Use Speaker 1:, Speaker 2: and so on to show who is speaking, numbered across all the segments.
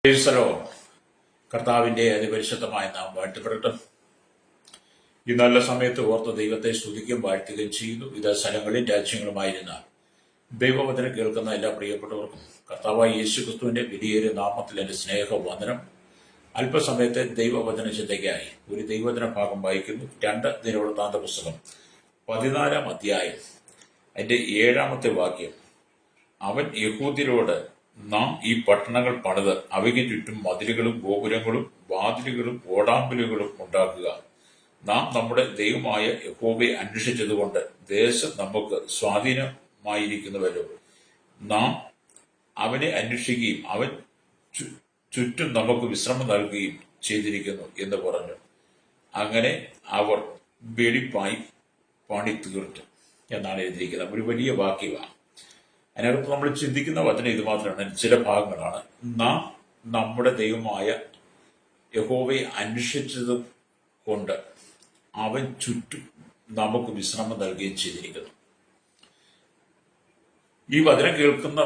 Speaker 1: ഈശ്വരോ കർത്താവിന്റെ അതിപരിശുദ്ധമായ നാം വാഴ്ത്തപ്പെടട്ടെ. ഈ നല്ല സമയത്ത് ഓർത്ത് ദൈവത്തെ സ്തുതിക്കുകയും വാഴ്ത്തുകയും ചെയ്യുന്നു. ഇത് സ്ഥലങ്ങളും രാജ്യങ്ങളുമായിരുന്ന ദൈവവചനം കേൾക്കുന്ന എല്ലാ പ്രിയപ്പെട്ടവർക്കും കർത്താവായ യേശുക്രിസ്തുവിന്റെ വിലയേറിയ നാമത്തിൽ എന്റെ സ്നേഹവന്ദനം. അല്പസമയത്തെ ദൈവവചന ചിന്തയ്ക്കായി ഒരു ദൈവവചന ഭാഗം വായിക്കുന്നു. 2 ദിനവൃത്താന്ത പുസ്തകം 14-ാം അധ്യായം അതിന്റെ 7-ാമത്തെ വാക്യം. അവൻ യഹൂദ്യരോട്, നാം ഈ പട്ടണങ്ങൾ പണിത് അവയ്ക്ക് ചുറ്റും മതിലുകളും ഗോപുരങ്ങളും വാതിലുകളും ഓടാമ്പലുകളും ഉണ്ടാക്കുക. നാം നമ്മുടെ ദൈവമായ യഹോവയെ അന്വേഷിച്ചതുകൊണ്ട് ദേശം നമുക്ക് സ്വാധീനമായിരിക്കുന്നുവല്ലോ. നാം അവനെ അന്വേഷിക്കുകയും അവൻ ചുറ്റും നമുക്ക് വിശ്രമം നൽകുകയും ചെയ്തിരിക്കുന്നു എന്ന് പറഞ്ഞു. അങ്ങനെ അവർ വെടിപ്പായി പണിതീർത്തു എന്നാണ് എഴുതിയിരിക്കുന്നത്. ഒരു വലിയ വാക്യമാണ്. അതിനകത്ത് നമ്മൾ ചിന്തിക്കുന്ന വചനം ഇത് മാത്രമാണ്. ചില ഭാഗങ്ങളാണ്. നാം നമ്മുടെ ദൈവമായ യഹോവയെ അന്വേഷിച്ചത് കൊണ്ട് അവൻ ചുറ്റും നമുക്ക് വിശ്രമം നൽകുകയും ചെയ്തിരിക്കുന്നു. ഈ വചനം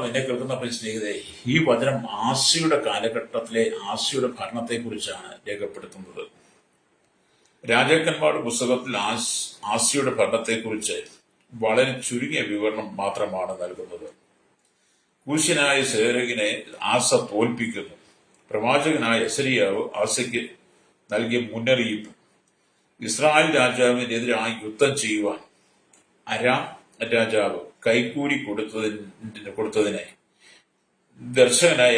Speaker 1: എന്നെ കേൾക്കുന്ന സ്നേഹിതരെ, ഈ വചനം ആസിയുടെ കാലഘട്ടത്തിലെ ആസിയുടെ ഭരണത്തെക്കുറിച്ചാണ് രേഖപ്പെടുത്തുന്നത്. രാജാക്കന്മാരുടെ പുസ്തകത്തിൽ ആസിയുടെ ഭരണത്തെക്കുറിച്ച് വളരെ ചുരുങ്ങിയ വിവരണം മാത്രമാണ് നൽകുന്നത്. കൂശ്യനായ സേരകിനെ ആസ തോൽപ്പിക്കുന്നു. പ്രവാചകനായ യെസരിയാവ് ആസയ്ക്ക് നൽകിയ മുന്നറിയിപ്പ്, ഇസ്രായേൽ രാജാവിനെതിരായി യുദ്ധം ചെയ്യുവാൻ അരാം രാജാവ് കൈക്കൂലി കൊടുത്തതിനെ ദർശകനായ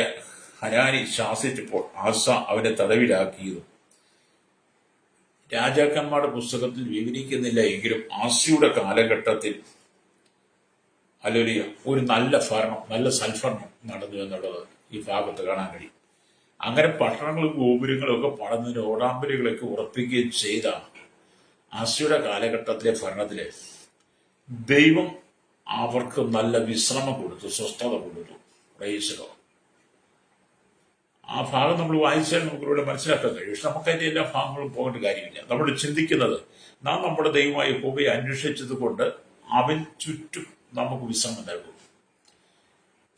Speaker 1: ഹനാനി ശാസിച്ചപ്പോൾ ആസ അവനെ തടവിലാക്കിയതും രാജാക്കന്മാരുടെ പുസ്തകത്തിൽ വിവരിക്കുന്നില്ല. എങ്കിലും ആസിയുടെ കാലഘട്ടത്തിൽ ഹല്ലേലൂയ ഒരു നല്ല ഭരണം, നല്ല സൽഭരണം നടന്നു എന്നുള്ളത് ഈ ഭാഗത്ത് കാണാൻ കഴിയും. അങ്ങനെ പട്ടണങ്ങളും ഗോപുരങ്ങളും ഒക്കെ പണിതിന് ഓടാമ്പലുകളൊക്കെ ഉറപ്പിക്കുകയും ചെയ്ത ആസിയുടെ കാലഘട്ടത്തിലെ ഭരണത്തില് ദൈവം അവർക്ക് നല്ല വിശ്രമം കൊടുത്തു, സ്വസ്ഥത കൊടുത്തു. പ്രൈസലോ. ആ ഭാഗം നമ്മൾ വായിച്ചാൽ നമുക്കിവിടെ മനസ്സിലാക്കാൻ കഴിയും. പക്ഷെ നമുക്ക് അതിന്റെ എല്ലാ ഭാഗങ്ങളും പോകേണ്ട കാര്യമില്ല. നമ്മൾ ചിന്തിക്കുന്നത്, നാം നമ്മുടെ ദൈവമായ യഹോവയെ അന്വേഷിച്ചത് കൊണ്ട് അവൻ ചുറ്റും നമുക്ക് വിശ്രമം നൽകും.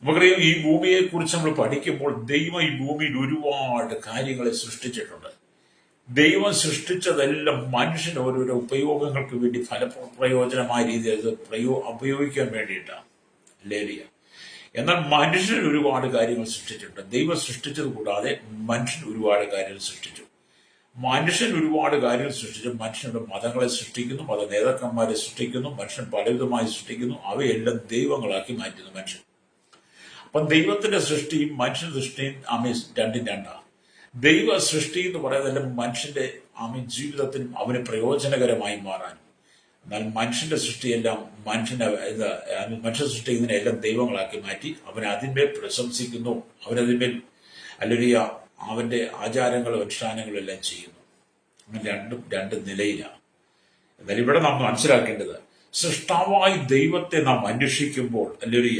Speaker 1: നമുക്കറിയാം, ഈ ഭൂമിയെ കുറിച്ച് നമ്മൾ പഠിക്കുമ്പോൾ ദൈവം ഈ ഭൂമിയിൽ ഒരുപാട് കാര്യങ്ങളെ സൃഷ്ടിച്ചിട്ടുണ്ട്. ദൈവം സൃഷ്ടിച്ചതെല്ലാം മനുഷ്യന് ഓരോരോ ഉപയോഗങ്ങൾക്ക് വേണ്ടി ഫലപ്രയോജനമായ രീതിയിൽ ഉപയോഗിക്കാൻ വേണ്ടിയിട്ടാണ്. ലേലിയ. എന്നാൽ മനുഷ്യൻ ഒരുപാട് കാര്യങ്ങൾ സൃഷ്ടിച്ചിട്ടുണ്ട്. ദൈവം സൃഷ്ടിച്ചത് കൂടാതെ മനുഷ്യൻ ഒരുപാട് കാര്യങ്ങൾ സൃഷ്ടിച്ചു. മനുഷ്യൻ ഒരുപാട് കാര്യങ്ങൾ സൃഷ്ടിച്ചു. മനുഷ്യരുടെ മതങ്ങളെ സൃഷ്ടിക്കുന്നു, മത നേതാക്കന്മാരെ സൃഷ്ടിക്കുന്നു, മനുഷ്യൻ പലവിധമായി സൃഷ്ടിക്കുന്നു. അവയെല്ലാം ദൈവങ്ങളാക്കി മാറ്റുന്നു മനുഷ്യൻ. അപ്പം ദൈവത്തിന്റെ സൃഷ്ടിയും മനുഷ്യന്റെ സൃഷ്ടിയും രണ്ടും രണ്ടാണ്. ദൈവ സൃഷ്ടി എന്ന് പറയുന്നതെല്ലാം മനുഷ്യന്റെ ജീവിതത്തിനും അവന് പ്രയോജനകരമായി മാറാനും. എന്നാൽ മനുഷ്യന്റെ സൃഷ്ടിയെല്ലാം മനുഷ്യ സൃഷ്ടിക്കുന്നതിനെല്ലാം ദൈവങ്ങളാക്കി മാറ്റി അവൻ അതിന്മേൽ പ്രശംസിക്കുന്നു, അവനതിന്മേൽ അല്ലെങ്കിൽ അവന്റെ ആചാരങ്ങളും അനുഷ്ഠാനങ്ങളും എല്ലാം ചെയ്യുന്നു. അങ്ങനെ രണ്ട് നിലയിലാണ്. എന്നാൽ ഇവിടെ നാം മനസ്സിലാക്കേണ്ടത്, സൃഷ്ടാവായി ദൈവത്തെ നാം അന്വേഷിക്കുമ്പോൾ, അല്ലെങ്കിൽ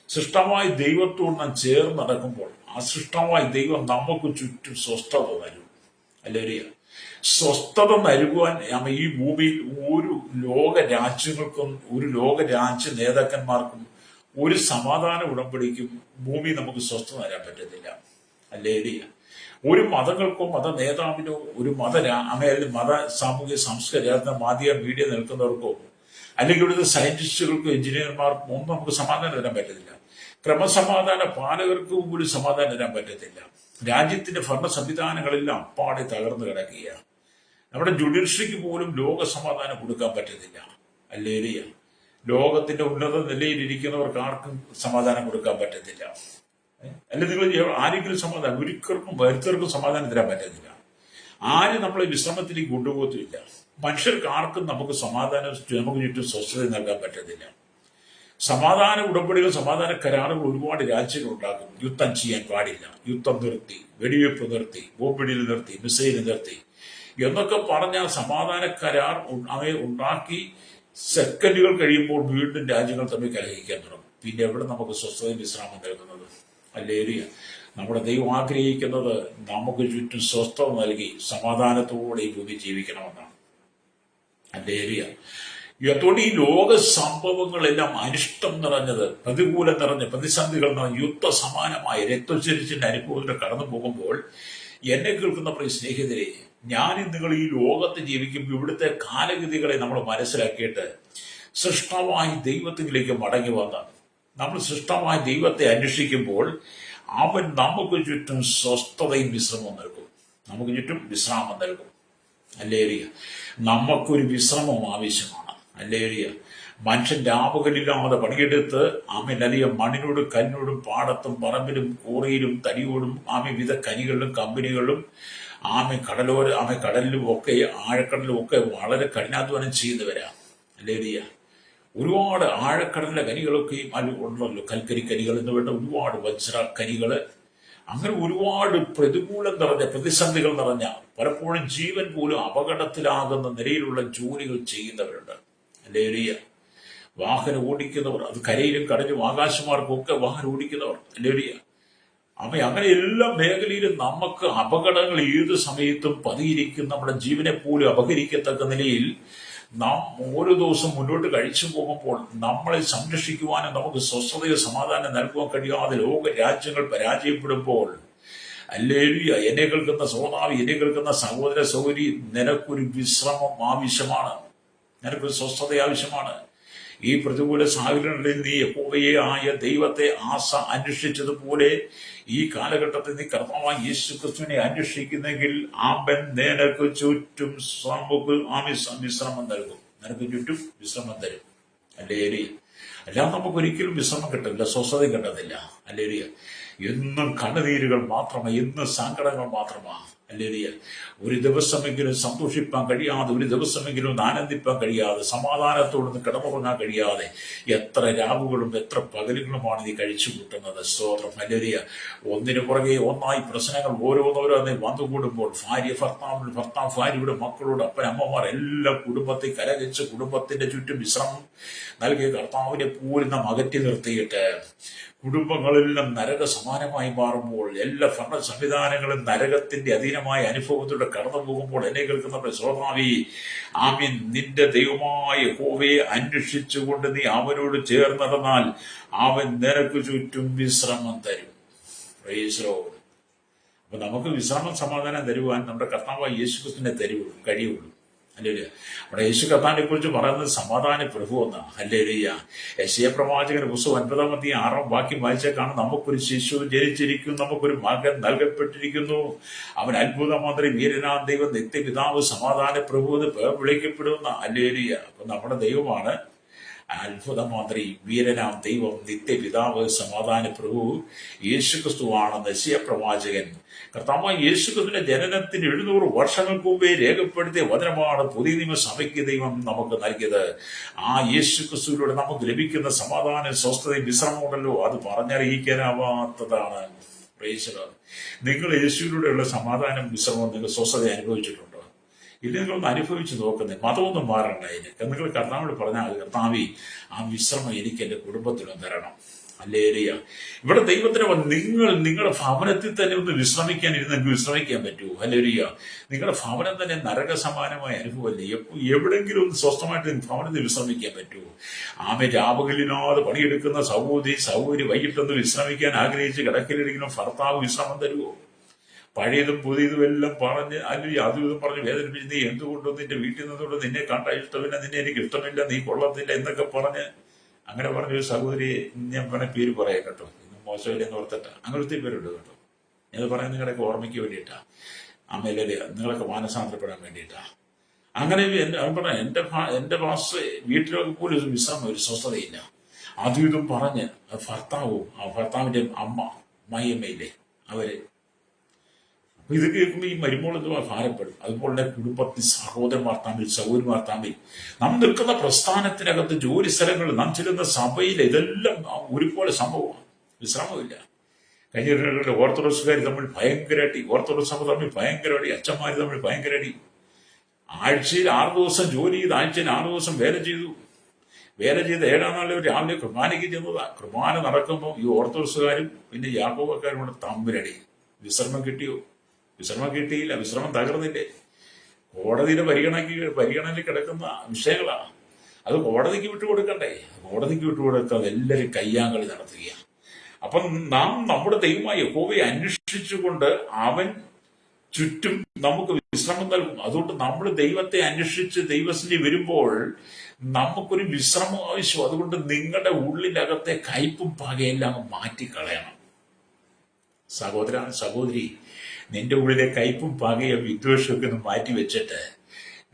Speaker 1: സൃഷ്ടാവായി ദൈവത്തോട് നാം ചേർന്ന് നടക്കുമ്പോൾ, ആ സൃഷ്ടാവായി ദൈവം നമുക്ക് ചുറ്റും സ്വസ്ഥത തരും. അല്ലെങ്കിൽ സ്വസ്ഥത നൽകുവാൻ ഈ ഭൂമിയിൽ ഒരു ലോക രാജ്യങ്ങൾക്കും ഒരു ലോക രാജ്യ നേതാക്കന്മാർക്കും ഒരു സമാധാന ഉടമ്പടിക്കും ഭൂമി നമുക്ക് സ്വസ്ഥത തരാൻ പറ്റത്തില്ല. അല്ലെങ്കിൽ ഒരു മതങ്ങൾക്കോ മത നേതാവിനോ ഒരു മത സാമൂഹിക സാംസ്കാരിക മാധ്യമ മീഡിയ നിൽക്കുന്നവർക്കോ അല്ലെങ്കിൽ ഇവിടുത്തെ സയന്റിസ്റ്റുകൾക്കോ എഞ്ചിനീയർമാർക്കോ ഒന്നും നമുക്ക് സമാധാനം തരാൻ പറ്റത്തില്ല. ക്രമസമാധാന പാലകർക്കും ഒരു സമാധാനം തരാൻ പറ്റത്തില്ല. രാജ്യത്തിന്റെ ഭരണ സംവിധാനങ്ങളെല്ലാം അപ്പാടെ തകർന്നു കിടക്കുകയാണ്. നമ്മുടെ ജുഡീഷ്യറിക്ക് പോലും ലോക സമാധാനം കൊടുക്കാൻ പറ്റത്തില്ല. അല്ലെങ്കിൽ ലോകത്തിന്റെ ഉന്നത നിലയിലിരിക്കുന്നവർക്ക് ആർക്കും സമാധാനം കൊടുക്കാൻ പറ്റത്തില്ല. അല്ലെങ്കിൽ നിങ്ങൾ ആരെങ്കിലും സമാധാനം ഒരുത്തർക്കും സമാധാനം തരാൻ പറ്റത്തില്ല. ആരും നമ്മളെ വിശ്രമത്തിലേക്ക് കൊണ്ടുപോകത്തില്ല. മനുഷ്യർക്ക് ആർക്കും നമുക്ക് ചുറ്റും സ്വസ്ഥത നൽകാൻ പറ്റത്തില്ല. സമാധാന ഉടമ്പടികൾ, സമാധാന കരാറുകൾ ഒരുപാട് രാജ്യങ്ങൾ ഉണ്ടാക്കും. യുദ്ധം ചെയ്യാൻ പാടില്ല, യുദ്ധം നിർത്തി, വെടിവെപ്പ് നിർത്തി, ബോംബിടിയിൽ നിർത്തി, മിസൈൽ നിർത്തി എന്നൊക്കെ പറഞ്ഞാൽ സമാധാന കരാർ ഉണ്ടാക്കി സെക്കൻഡുകൾ കഴിയുമ്പോൾ വീണ്ടും രാജ്യങ്ങൾ തമ്മിൽ കലഹിക്കാൻ തുടങ്ങും. പിന്നെ എവിടെ നമുക്ക് സ്വസ്ഥതയും വിശ്രാമം നൽകുന്നത്? അല്ലെങ്കിൽ നമ്മുടെ ദൈവം ആഗ്രഹിക്കുന്നത് നമുക്ക് ചുറ്റും സ്വസ്ഥത നൽകി സമാധാനത്തോടെ ഈ ഭൂമി ജീവിക്കണമെന്നാണ്. അല്ലെങ്കിൽ അതുകൊണ്ട് ഈ ലോക സംഭവങ്ങളെല്ലാം അനിഷ്ടം നിറഞ്ഞത്, പ്രതികൂലം നിറഞ്ഞ, പ്രതിസന്ധികൾ നിറഞ്ഞ, യുദ്ധ സമാനമായ രക്തചരിച്ചിന്റെ അനുഭവത്തിൽ കടന്നു പോകുമ്പോൾ എന്നെ കേൾക്കുന്ന പ്രിയ സ്നേഹിതരെ, ഞാനും നിങ്ങൾ ഈ ലോകത്ത് ജീവിക്കുമ്പോൾ ഇവിടുത്തെ കാലഗതികളെ നമ്മൾ മനസ്സിലാക്കിയിട്ട് സൃഷ്ടാവായ ദൈവത്തിലേക്ക് മടങ്ങി വന്ന നമ്മൾ സൃഷ്ടാവായ ദൈവത്തെ അന്വേഷിക്കുമ്പോൾ അവൻ നമുക്ക് ചുറ്റും സ്വസ്ഥതയും വിശ്രമവും നൽകും. നമുക്ക് ചുറ്റും വിശ്രാമം നൽകും. ഹല്ലേലൂയ. നമുക്കൊരു വിശ്രമം ആവശ്യമാണ്. ഹല്ലേലൂയ. മനുഷ്യൻ രാപകലില്ലാതെ പണിയെടുത്ത് അല്ലിയ മണ്ണിനോടും കല്ലിനോടും പാടത്തും പറമ്പിലും കൂറയിലും തടിയോടും വിവിധ കനികളിലും കമ്പനികളിലും കടലിലും ഒക്കെ ആഴക്കടലിലും ഒക്കെ വളരെ കഠിനാധ്വാനം ചെയ്യുന്നവരാ. ഹല്ലേലൂയ. ഒരുപാട് ആഴക്കടലിലെ കനികളൊക്കെയും ഉണ്ടല്ലോ, കൽക്കരി കനികൾ എന്ന് വേണ്ട ഒരുപാട് വജ്ര കനികള്, അങ്ങനെ ഒരുപാട് പ്രതികൂലം നിറഞ്ഞ, പ്രതിസന്ധികൾ നിറഞ്ഞ, പലപ്പോഴും ജീവൻ പോലും അപകടത്തിലാകുന്ന നിലയിലുള്ള ജോലികൾ ചെയ്യുന്നവരുണ്ട്. ഹല്ലേലൂയ. വാഹനം ഓടിക്കുന്നവർ, അത് കരയിലും കടലും ആകാശമാർക്കും ഒക്കെ വാഹനം ഓടിക്കുന്നവർ. ഹല്ലേലൂയ. അങ്ങനെ എല്ലാ മേഖലയിലും നമുക്ക് അപകടങ്ങൾ ഏത് സമയത്തും പതിയിരിക്കും. നമ്മുടെ ജീവനെ പോലും അപഹരിക്കത്തക്ക നിലയിൽ നാം ഓരോ ദിവസം മുന്നോട്ട് കഴിച്ചു പോകുമ്പോൾ നമ്മളെ സംരക്ഷിക്കുവാനും നമുക്ക് സ്വസ്ഥതയോ സമാധാനം നൽകുവാൻ കഴിയാതെ ലോക രാജ്യങ്ങൾ പരാജയപ്പെടുമ്പോൾ, ഹല്ലേലൂയ, എന്നെ കേൾക്കുന്ന സഹോദരി, എന്നെ കേൾക്കുന്ന സഹോദര സഹോദരി, നിനക്കൊരു വിശ്രമം ആവശ്യമാണ്, നിനക്കൊരു സ്വസ്ഥത ആവശ്യമാണ്. ഈ പ്രതികൂല സാഹചര്യങ്ങളിൽ നീ യഹോവയെ ആയ ദൈവത്തെ അന്വേഷിച്ചതുപോലെ ഈ കാലഘട്ടത്തിൽ നീ കർത്താവായ യേശു ക്രിസ്തുവിനെ അന്വേഷിക്കുന്നെങ്കിൽ അവൻ നിനക്ക് ചുറ്റും വിശ്രമം നൽകും. നിനക്ക് ചുറ്റും വിശ്രമം തരും. ഹല്ലേലൂയ. അല്ലാതെ നമുക്ക് ഒരിക്കലും വിശ്രമം കിട്ടില്ല, സ്വസ്ഥത കിട്ടത്തില്ല. ഹല്ലേലൂയ. എന്നും കണ്ണുനീരുകൾ മാത്രമാണ്, എന്നും സങ്കടങ്ങൾ മാത്രമാണ്. ഹല്ലേലൂയ. ഒരു ദിവസമെങ്കിലും സന്തോഷിപ്പാൻ കഴിയാതെ, ഒരു ദിവസമെങ്കിലും ആനന്ദിപ്പാൻ കഴിയാതെ, സമാധാനത്തോടൊന്ന് കിടന്നുറങ്ങാൻ കഴിയാതെ എത്ര രാവുകളും എത്ര പകലുകളുമാണ് നീ കഴിച്ചു കൂട്ടുന്നത്. സ്തോത്രം. ഹല്ലേലൂയ. ഒന്നിനു പുറകെ ഒന്നായി പ്രശ്നങ്ങൾ ഓരോന്നോരോന്നെ വന്നുകൂടുമ്പോൾ ഭർത്താവ് ഭാര്യയുടെ മക്കളോട് അപ്പനമ്മമാർ എല്ലാ കുടുംബത്തെ കരകച്ച് കുടുംബത്തിന്റെ ചുറ്റും വിശ്രമം നൽകിയ കർത്താവിനെ പൂർണ്ണ അകറ്റി നിർത്തിയിട്ട് കുടുംബങ്ങളെല്ലാം നരക സമാനമായി മാറുമ്പോൾ, എല്ലാ ഭരണ സംവിധാനങ്ങളും നരകത്തിന്റെ അധീനമായ അനുഭവത്തിലൂടെ കടന്നു പോകുമ്പോൾ എന്നെ കേൾക്കുന്ന സഹോദരീ, ആമീൻ, നിന്റെ ദൈവമായ യഹോവയെ അന്വേഷിച്ചുകൊണ്ട് നീ അവനോട് ചേർന്ന് നടന്നാൽ അവൻ നിനക്ക് ചുറ്റും വിശ്രമം തരും. Praise the Lord. അപ്പൊ നമുക്ക് വിശ്രമം സമാധാനം തരുവാൻ നമ്മുടെ കർത്താവായ യേശു ക്രിസ്തുവിനെ കഴിയുള്ളൂ. ഹല്ലേലൂയ. നമ്മുടെ യേശു കർത്താവിനെ കുറിച്ച് പറയുന്നത് സമാധാന പ്രഭു എന്നാണ്. ഹല്ലേലൂയ. യെശയ്യാ പ്രവാചകന്റെ പുസ്തകം 9-6 വാക്യം വായിച്ചാൽ കാണും, നമുക്കൊരു ശിശു ജനിച്ചിരിക്കുന്നു, നമുക്കൊരു മകൻ നൽകപ്പെട്ടിരിക്കുന്നു, അവൻ അത്ഭുതമന്ത്രി, വീരനാം ദൈവം, നിത്യപിതാവ്, സമാധാന പ്രഭു എന്ന് വിളിക്കപ്പെടുന്ന. ഹല്ലേലൂയ. അപ്പൊ നമ്മുടെ ദൈവമാണ് അത്ഭുതമന്ത്രി, വീരനാം ദൈവം, നിത്യപിതാവ്, സമാധാന പ്രഭു യേശുക്രിസ്തുവാണെന്ന് യെശയ്യാ പ്രവാചകൻ കർത്താവായ യേശുക്രിസ്തുവിന്റെ ജനനത്തിന് 700 വർഷങ്ങൾക്ക് മുമ്പേ രേഖപ്പെടുത്തിയ വചനമാണ് പുതിയ നിയമസഭയ്ക്ക് ദൈവം നമുക്ക് നൽകിയത്. ആ യേശുക്രിസ്തുവിലൂടെ നമുക്ക് ലഭിക്കുന്ന സമാധാനം, സ്വസ്ഥതയും വിശ്രമമുണ്ടല്ലോ, അത് പറഞ്ഞറിയിക്കാനാവാത്തതാണ്. Praise the Lord. നിങ്ങൾ യേശുവിലൂടെയുള്ള സമാധാനം, വിശ്രമം, നിങ്ങൾ സ്വസ്ഥത അനുഭവിച്ചിട്ടുണ്ടോ? ഇല്ല, നിങ്ങളൊന്ന് അനുഭവിച്ച് നോക്കുന്നത്. മതമൊന്നും മാറണ്ട. അതിന് നിങ്ങൾ കർത്താവിനോട് പറഞ്ഞാൽ, കർത്താവേ, ആ വിശ്രമം എനിക്ക് എൻ്റെ കുടുംബത്തിനും തരണം. ഹല്ലേലൂയ. ഇവിടെ ദൈവത്തിന് നിങ്ങളുടെ ഭവനത്തിൽ തന്നെ ഒന്ന് വിശ്രമിക്കാൻ ഇരുന്നെങ്കിൽ വിശ്രമിക്കാൻ പറ്റുമോ? ഹല്ലേലൂയ. നിങ്ങളുടെ ഭവനം തന്നെ നരകസമാനമായ അനുഭവമല്ലേ? എവിടെങ്കിലും ഒന്ന് സ്വസ്ഥമായിട്ട് ഭവനത്തിൽ വിശ്രമിക്കാൻ പറ്റുമോ? രാപകലില്ലാതെ പണിയെടുക്കുന്ന സഹോദരി വൈകിട്ടൊന്ന് വിശ്രമിക്കാൻ ആഗ്രഹിച്ച് കിടക്കലിരിക്കുന്ന ഭർത്താവ് വിശ്രമം തരുമോ? പഴയതും പുതിയതും എല്ലാം പറഞ്ഞ് അല്ലെങ്കിൽ അതും ഇതും പറഞ്ഞ് വേദനിപ്പിച്ച്, നീ എന്തുകൊണ്ടും നിന്റെ വീട്ടിൽ നിന്നുകൊണ്ട് നിന്നെ കണ്ട ഇഷ്ടമില്ല, നിന്നെ എനിക്ക് ഇഷ്ടമില്ല, നീ കൊള്ളത്തില്ല എന്നൊക്കെ പറഞ്ഞ് അങ്ങനെ പറഞ്ഞൊരു സഹോദരിയെ ഞാൻ പേര് പറയാം കേട്ടോ, മോശമില്ലെന്ന് ഓർത്തിട്ടാ. അങ്ങനത്തെ പേരുണ്ട് കേട്ടോ. ഞാൻ പറയാൻ നിങ്ങളൊക്കെ ഓർമ്മയ്ക്ക് വേണ്ടിയിട്ടാ, ആമേലെ നിങ്ങളൊക്കെ മാനസാന്തരപ്പെടാൻ വേണ്ടിയിട്ടാ. അങ്ങനെ എന്റെ ഭാഷ വീട്ടിലൊക്കെ പോലും ഒരു വിശ്രമം, ഒരു സ്വസ്ഥതയില്ല. അതും ഇതും പറഞ്ഞ് ഭർത്താവിന്റെ മയ്യമ്മയില്ലേ അവര്, ഇത് കേൾക്കുമ്പോൾ ഈ മരുമോൾ എന്തുവാ ഭാരപ്പെടും. അതുപോലെ തന്നെ കുടുംബത്തിൽ സഹോദരന്മാർ തമ്മിൽ, സഹോദരിമാർ തമ്മിൽ, നാം നിൽക്കുന്ന പ്രസ്ഥാനത്തിനകത്ത്, ജോലി സ്ഥലങ്ങളിൽ, നാം ചെല്ലുന്ന സഭയിൽ, ഇതെല്ലാം ഒരുപോലെ സംഭവമാണ്. വിശ്രമമില്ല. കഴിഞ്ഞ ഓർത്തഡോക്സുകാർ തമ്മിൽ ഭയങ്കരമായിട്ട്, ഓർത്തഡോക്സ് സഭ തമ്മിൽ ഭയങ്കരമായിട്ട്, അച്ഛന്മാർ തമ്മിൽ ഭയങ്കരമായിട്ട്, ആഴ്ചയിൽ 6 ദിവസം ജോലി ചെയ്ത് ആഴ്ചയിൽ 6 ദിവസം വേല ചെയ്ത് 7-ാം നാളിൽ രാവിലെ കുർബാനയ്ക്ക് ചെന്നതാ. കുർബാന നടക്കുമ്പോൾ ഈ ഓർത്തഡോക്സുകാരും പിന്നെ യാക്കോബക്കാരും കൂടെ തമ്മിലടി. വിശ്രമം കിട്ടിയോ? വിശ്രമം കിട്ടിയില്ല. വിശ്രമം തകർന്നില്ലേ? കോടതിയുടെ പരിഗണനയിൽ കിടക്കുന്ന വിഷയങ്ങളാണ്. അത് കോടതിക്ക് വിട്ടുകൊടുക്കണ്ടേ? കോടതിക്ക് വിട്ടുകൊടുക്കാതെ എല്ലാവരും കയ്യാങ്കളി നടത്തുകയാണ്. അപ്പം നാം നമ്മുടെ ദൈവമായ യഹോവയെ അന്വേഷിച്ചുകൊണ്ട് അവൻ ചുറ്റും നമുക്ക് വിശ്രമം നൽകും. അതുകൊണ്ട് നമ്മൾ ദൈവത്തെ അന്വേഷിച്ച് ദൈവസ്ഥിതി വരുമ്പോൾ നമുക്കൊരു വിശ്രമം ആവശ്യം. അതുകൊണ്ട് നിങ്ങളുടെ ഉള്ളിലകത്തെ കയ്പും പകയെല്ലാം മാറ്റിക്കളയണം. സഹോദര, സഹോദരി, നിന്റെ ഉള്ളിലെ കയ്പും പകയും വിദ്വേഷമൊക്കെ ഒന്ന് മാറ്റി വെച്ചിട്ട്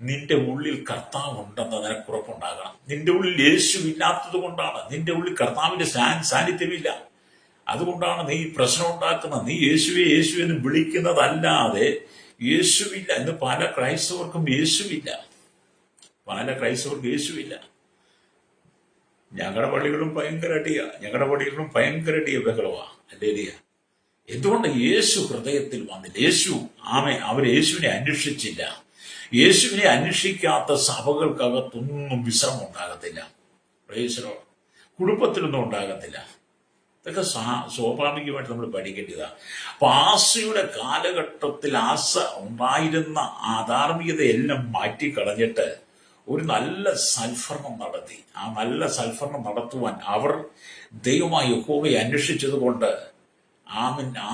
Speaker 1: നിന്റെ ഉള്ളിൽ കർത്താവ് ഉണ്ടെന്ന് നിനക്ക് ഉറപ്പുണ്ടാകണം. നിന്റെ ഉള്ളിൽ യേശു ഇല്ലാത്തത് കൊണ്ടാണ്, നിന്റെ ഉള്ളിൽ കർത്താവിന്റെ സാന്നിധ്യമില്ല. അതുകൊണ്ടാണ് നീ പ്രശ്നം ഉണ്ടാക്കുന്നത്. നീ യേശുവെ എന്ന് വിളിക്കുന്നതല്ലാതെ യേശുവില്ല. ഇന്ന് പല ക്രൈസ്തവർക്കും യേശുവില്ല. ഞങ്ങളുടെ പള്ളികളും ഭയങ്കര അടിയ ബഹളമാണ്. അല്ലേ? എന്തുകൊണ്ട്? യേശു ഹൃദയത്തിൽ വന്നില്ല. അവർ യേശുവിനെ അന്വേഷിച്ചില്ല. യേശുവിനെ അന്വേഷിക്കാത്ത സഭകൾക്കകത്തൊന്നും വിശ്രമം ഉണ്ടാകത്തില്ല. കുടുംബത്തിലൊന്നും ഉണ്ടാകത്തില്ല. ഇതൊക്കെ സ്വാഭാവികമായിട്ട് നമ്മൾ പഠിക്കേണ്ടതാണ്. അപ്പൊ ആസയുടെ കാലഘട്ടത്തിൽ ഉണ്ടായിരുന്ന അധാർമികതയെല്ലാം മാറ്റിക്കളഞ്ഞിട്ട് ഒരു നല്ല സൽഫരണം നടത്തി. ആ നല്ല സൽഫരണം നടത്തുവാൻ അവർ ദൈവമായ യഹോവയെ അന്വേഷിച്ചത് കൊണ്ട്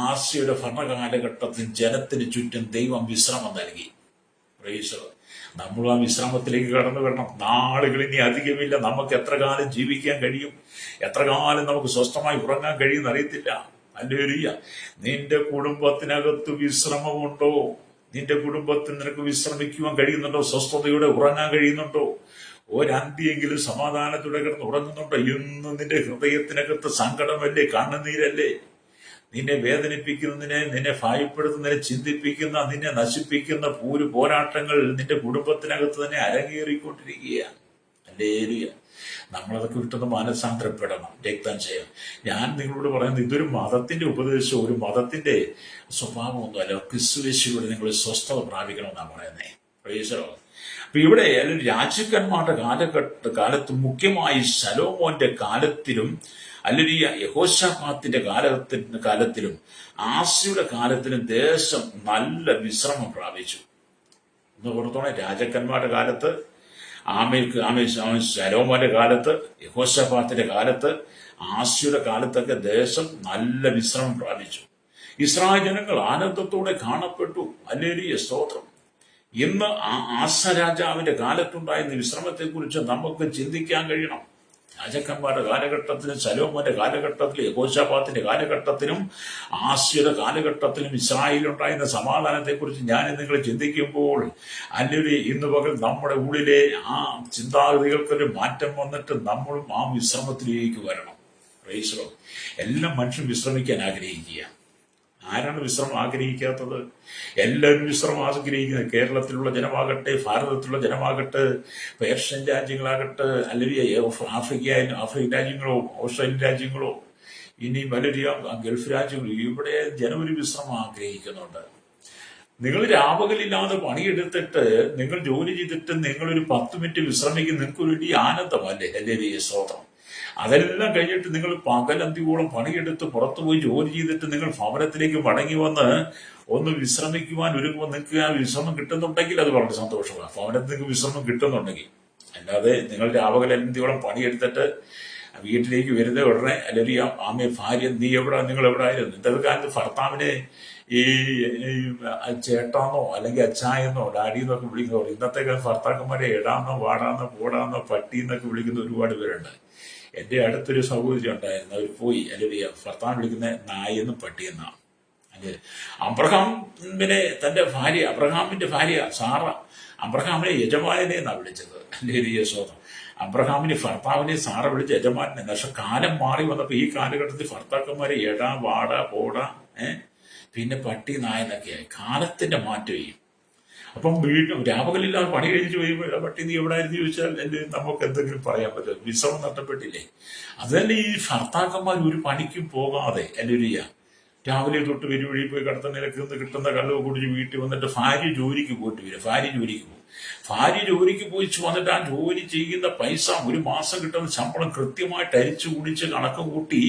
Speaker 1: ആസയുടെ ഭരണകാലഘട്ടത്തിൽ ജനത്തിന് ചുറ്റും ദൈവം വിശ്രമം നൽകി. നമ്മൾ ആ വിശ്രാമത്തിലേക്ക് കടന്നു വരണം. നാളുകൾ ഇനി അധികമില്ല. നമുക്ക് എത്ര കാലം ജീവിക്കാൻ കഴിയും, എത്ര കാലം നമുക്ക് സ്വസ്ഥമായി ഉറങ്ങാൻ കഴിയുമെന്ന് അറിയത്തില്ല. ഹല്ലേലൂയ. നിന്റെ കുടുംബത്തിനകത്ത് വിശ്രമമുണ്ടോ? നിന്റെ കുടുംബത്തിൽ നിനക്ക് വിശ്രമിക്കുവാൻ കഴിയുന്നുണ്ടോ? സ്വസ്ഥതയോടെ ഉറങ്ങാൻ കഴിയുന്നുണ്ടോ? ഒരന്തിയെങ്കിലും സമാധാനത്തോടെ കിടന്ന് ഉറങ്ങുന്നുണ്ടോ? ഇന്ന് നിന്റെ ഹൃദയത്തിനകത്ത് സങ്കടമല്ലേ, കണ്ണുനീരല്ലേ? നിന്നെ വേദനിപ്പിക്കുന്നതിനെ, നിന്നെ ഭയപ്പെടുത്തുന്നതിനെ, ചിന്തിപ്പിക്കുന്ന, നിന്നെ നശിപ്പിക്കുന്ന പോരാട്ടങ്ങൾ നിന്റെ കുടുംബത്തിനകത്ത് തന്നെ അരങ്ങേറിക്കൊണ്ടിരിക്കുകയാണ്. ഹല്ലേലൂയ. നമ്മളതൊക്കെ വിട്ടൊന്ന് മാനസാന്തരപ്പെടണം, രക്തം ചെയ്യാം. ഞാൻ നിങ്ങളോട് പറയുന്നത് ഇതൊരു മതത്തിന്റെ ഉപദേശം, ഒരു മതത്തിന്റെ സ്വഭാവമൊന്നുമല്ല. ക്രിസ്തുയേശുവിലൂടെ നിങ്ങൾ സ്വസ്ഥത പ്രാപിക്കണമെന്നാണ് പറയുന്നത്. പ്രൈസലോ. അപ്പൊ ഇവിടെ രാജാക്കന്മാരുടെ കാലത്ത് മുഖ്യമായി ശലോമോന്റെ കാലത്തിലും അല്ലെങ്കിൽ യഹോശാഫാത്തിന്റെ കാലത്തിലും ആസയുടെ കാലത്തിലും ദേശം നല്ല വിശ്രമം പ്രാപിച്ചു. എന്ന് പുറത്തോടെ രാജാക്കന്മാരുടെ കാലത്ത്, ശലോമോന്റെ കാലത്ത്, യഹോശാഫാത്തിന്റെ കാലത്ത്, ആസയുടെ കാലത്തൊക്കെ ദേശം നല്ല വിശ്രമം പ്രാപിച്ചു. ഇസ്രായേൽ ജനങ്ങൾ ആനന്ദത്തോടെ കാണപ്പെട്ടു. ഹല്ലേലൂയ, സ്തോത്രം. ഇന്ന് ആസ രാജാവിന്റെ കാലത്തുണ്ടായിരുന്ന വിശ്രമത്തെക്കുറിച്ച് നമുക്ക് ചിന്തിക്കാൻ കഴിയണം. രാജാക്കന്മാരുടെ കാലഘട്ടത്തിലും ശലോമോന്റെ കാലഘട്ടത്തിലും യഹോശാഫാത്തിന്റെ കാലഘട്ടത്തിലും ആസ്യയുടെ കാലഘട്ടത്തിലും ഇസ്രായേലിലുണ്ടായിരുന്ന സമാധാനത്തെക്കുറിച്ച് ഞാൻ നിങ്ങൾ ചിന്തിക്കുമ്പോൾ അല്ലെങ്കിൽ ഇന്ന് പകൽ നമ്മുടെ ഉള്ളിലെ ആ ചിന്താഗതികൾക്കൊരു മാറ്റം വന്നിട്ട് നമ്മളും ആ വിശ്രമത്തിലേക്ക് വരണം. പ്രൈസ്. എല്ലാ മനുഷ്യരും വിശ്രമിക്കാൻ ആഗ്രഹിക്കുക. ആരാണ് വിശ്രമം ആഗ്രഹിക്കാത്തത്? എല്ലാവരും വിശ്രമം ആഗ്രഹിക്കുന്നത്. കേരളത്തിലുള്ള ജനമാകട്ടെ, ഭാരതത്തിലുള്ള ജനമാകട്ടെ, പേർഷ്യൻ രാജ്യങ്ങളാകട്ടെ, അല്ലെങ്കിൽ ആഫ്രിക്കൻ രാജ്യങ്ങളോ, ഓസ്ട്രേലിയൻ രാജ്യങ്ങളോ, ഇനി വലിയ ഗൾഫ് രാജ്യങ്ങളോ, ഇവിടെ ജനം ഒരു വിശ്രമം ആഗ്രഹിക്കുന്നുണ്ട്. നിങ്ങൾ രാപകലില്ലാതെ പണിയെടുത്തിട്ട്, നിങ്ങൾ ജോലി ചെയ്തിട്ട് നിങ്ങളൊരു 10 മിനിറ്റ് വിശ്രമിക്കും, നിങ്ങൾക്കൊരു വലിയ ആനന്ദമല്ലേ? ഹല്ലേലൂയ, സ്തോത്രം. അതെല്ലാം കഴിഞ്ഞിട്ട് നിങ്ങൾ പകലന്തിയോളം പണിയെടുത്ത് പുറത്തുപോയി ജോലി ചെയ്തിട്ട് നിങ്ങൾ ഭവനത്തിലേക്ക് മടങ്ങി വന്ന് ഒന്ന് വിശ്രമിക്കുവാൻ ഒരുങ്ങുമ്പോൾ നിങ്ങൾക്ക് ആ വിശ്രമം കിട്ടുന്നുണ്ടെങ്കിൽ അത് വളരെ സന്തോഷമാണ്. ഭവനത്തിൽ നിങ്ങൾക്ക് വിശ്രമം കിട്ടുന്നുണ്ടെങ്കിൽ. അല്ലാതെ നിങ്ങൾ രാപകലന്തിയോളം പണിയെടുത്തിട്ട് വീട്ടിലേക്ക് വരുന്ന ഉടനെ അല്ലെങ്കിൽ ഭാര്യ നിങ്ങൾ എവിടെ ആയിരുന്നു? ഇന്നത്തെ കാലത്ത് ഭർത്താവിനെ ഈ ചേട്ടാന്നോ അല്ലെങ്കിൽ അച്ചായെന്നോ ഡാഡിന്നൊക്കെ വിളിക്കുന്നവർ. ഇന്നത്തെ കാലത്ത് ഭർത്താക്കന്മാരെ എടാന്നോ വാടാന്നോ പോടാന്നോ പട്ടിന്നൊക്കെ വിളിക്കുന്ന ഒരുപാട് പേരുണ്ട്. എൻ്റെ അടുത്തൊരു സഹോദരി ഉണ്ടായിരുന്നു. അവർ പോയി അല്ലെങ്കിൽ ഭർത്താവ് വിളിക്കുന്ന നായെന്നും പട്ടിയെന്നാണ്. അല്ലേ? അബ്രഹാമിന്റെ ഭാര്യ സാറ അബ്രഹാമിനെ യജമാനെ എന്നാണ് വിളിച്ചത്. അല്ലേ? സ്വതം അബ്രഹാമിന് ഭർത്താവിനെ സാറ വിളിച്ച യജമാനെ. പക്ഷെ കാലം മാറി വന്നപ്പോൾ ഈ കാലഘട്ടത്തിൽ ഭർത്താക്കന്മാരെ എടാ വാട പോട പിന്നെ പട്ടി നായെന്നൊക്കെയായി. കാലത്തിന്റെ മാറ്റമായി. അപ്പം രാപകലില്ലാതെ പണി കഴിഞ്ഞിട്ട് വരുമ്പോൾ പട്ടി നീ എവിടെ ആയിരുന്നു ചോദിച്ചാൽ നമുക്ക് എന്തെങ്കിലും പറയാൻ പറ്റും? വിശ്രമം നഷ്ടപ്പെട്ടില്ലേ? അതല്ലേ ഈ ഭർത്താക്കന്മാർ ഒരു പണിക്കും പോകാതെ അല്ലേരിയ രാവിലെ തൊട്ട് വഴി പോയി കടത്ത നിലക്ക് കിട്ടുന്ന കള്ളവ് കുടിച്ച് വീട്ടിൽ വന്നിട്ട് ഭാര്യ ജോലിക്ക് പോയിട്ട് വരും. ഭാര്യ ജോലിക്ക് പോയി വന്നിട്ട് ആ ജോലി ചെയ്യുന്ന പൈസ, ഒരു മാസം കിട്ടുന്ന ശമ്പളം കൃത്യമായിട്ട് അരിച്ചു കുടിച്ച് കണക്ക് കൂട്ടി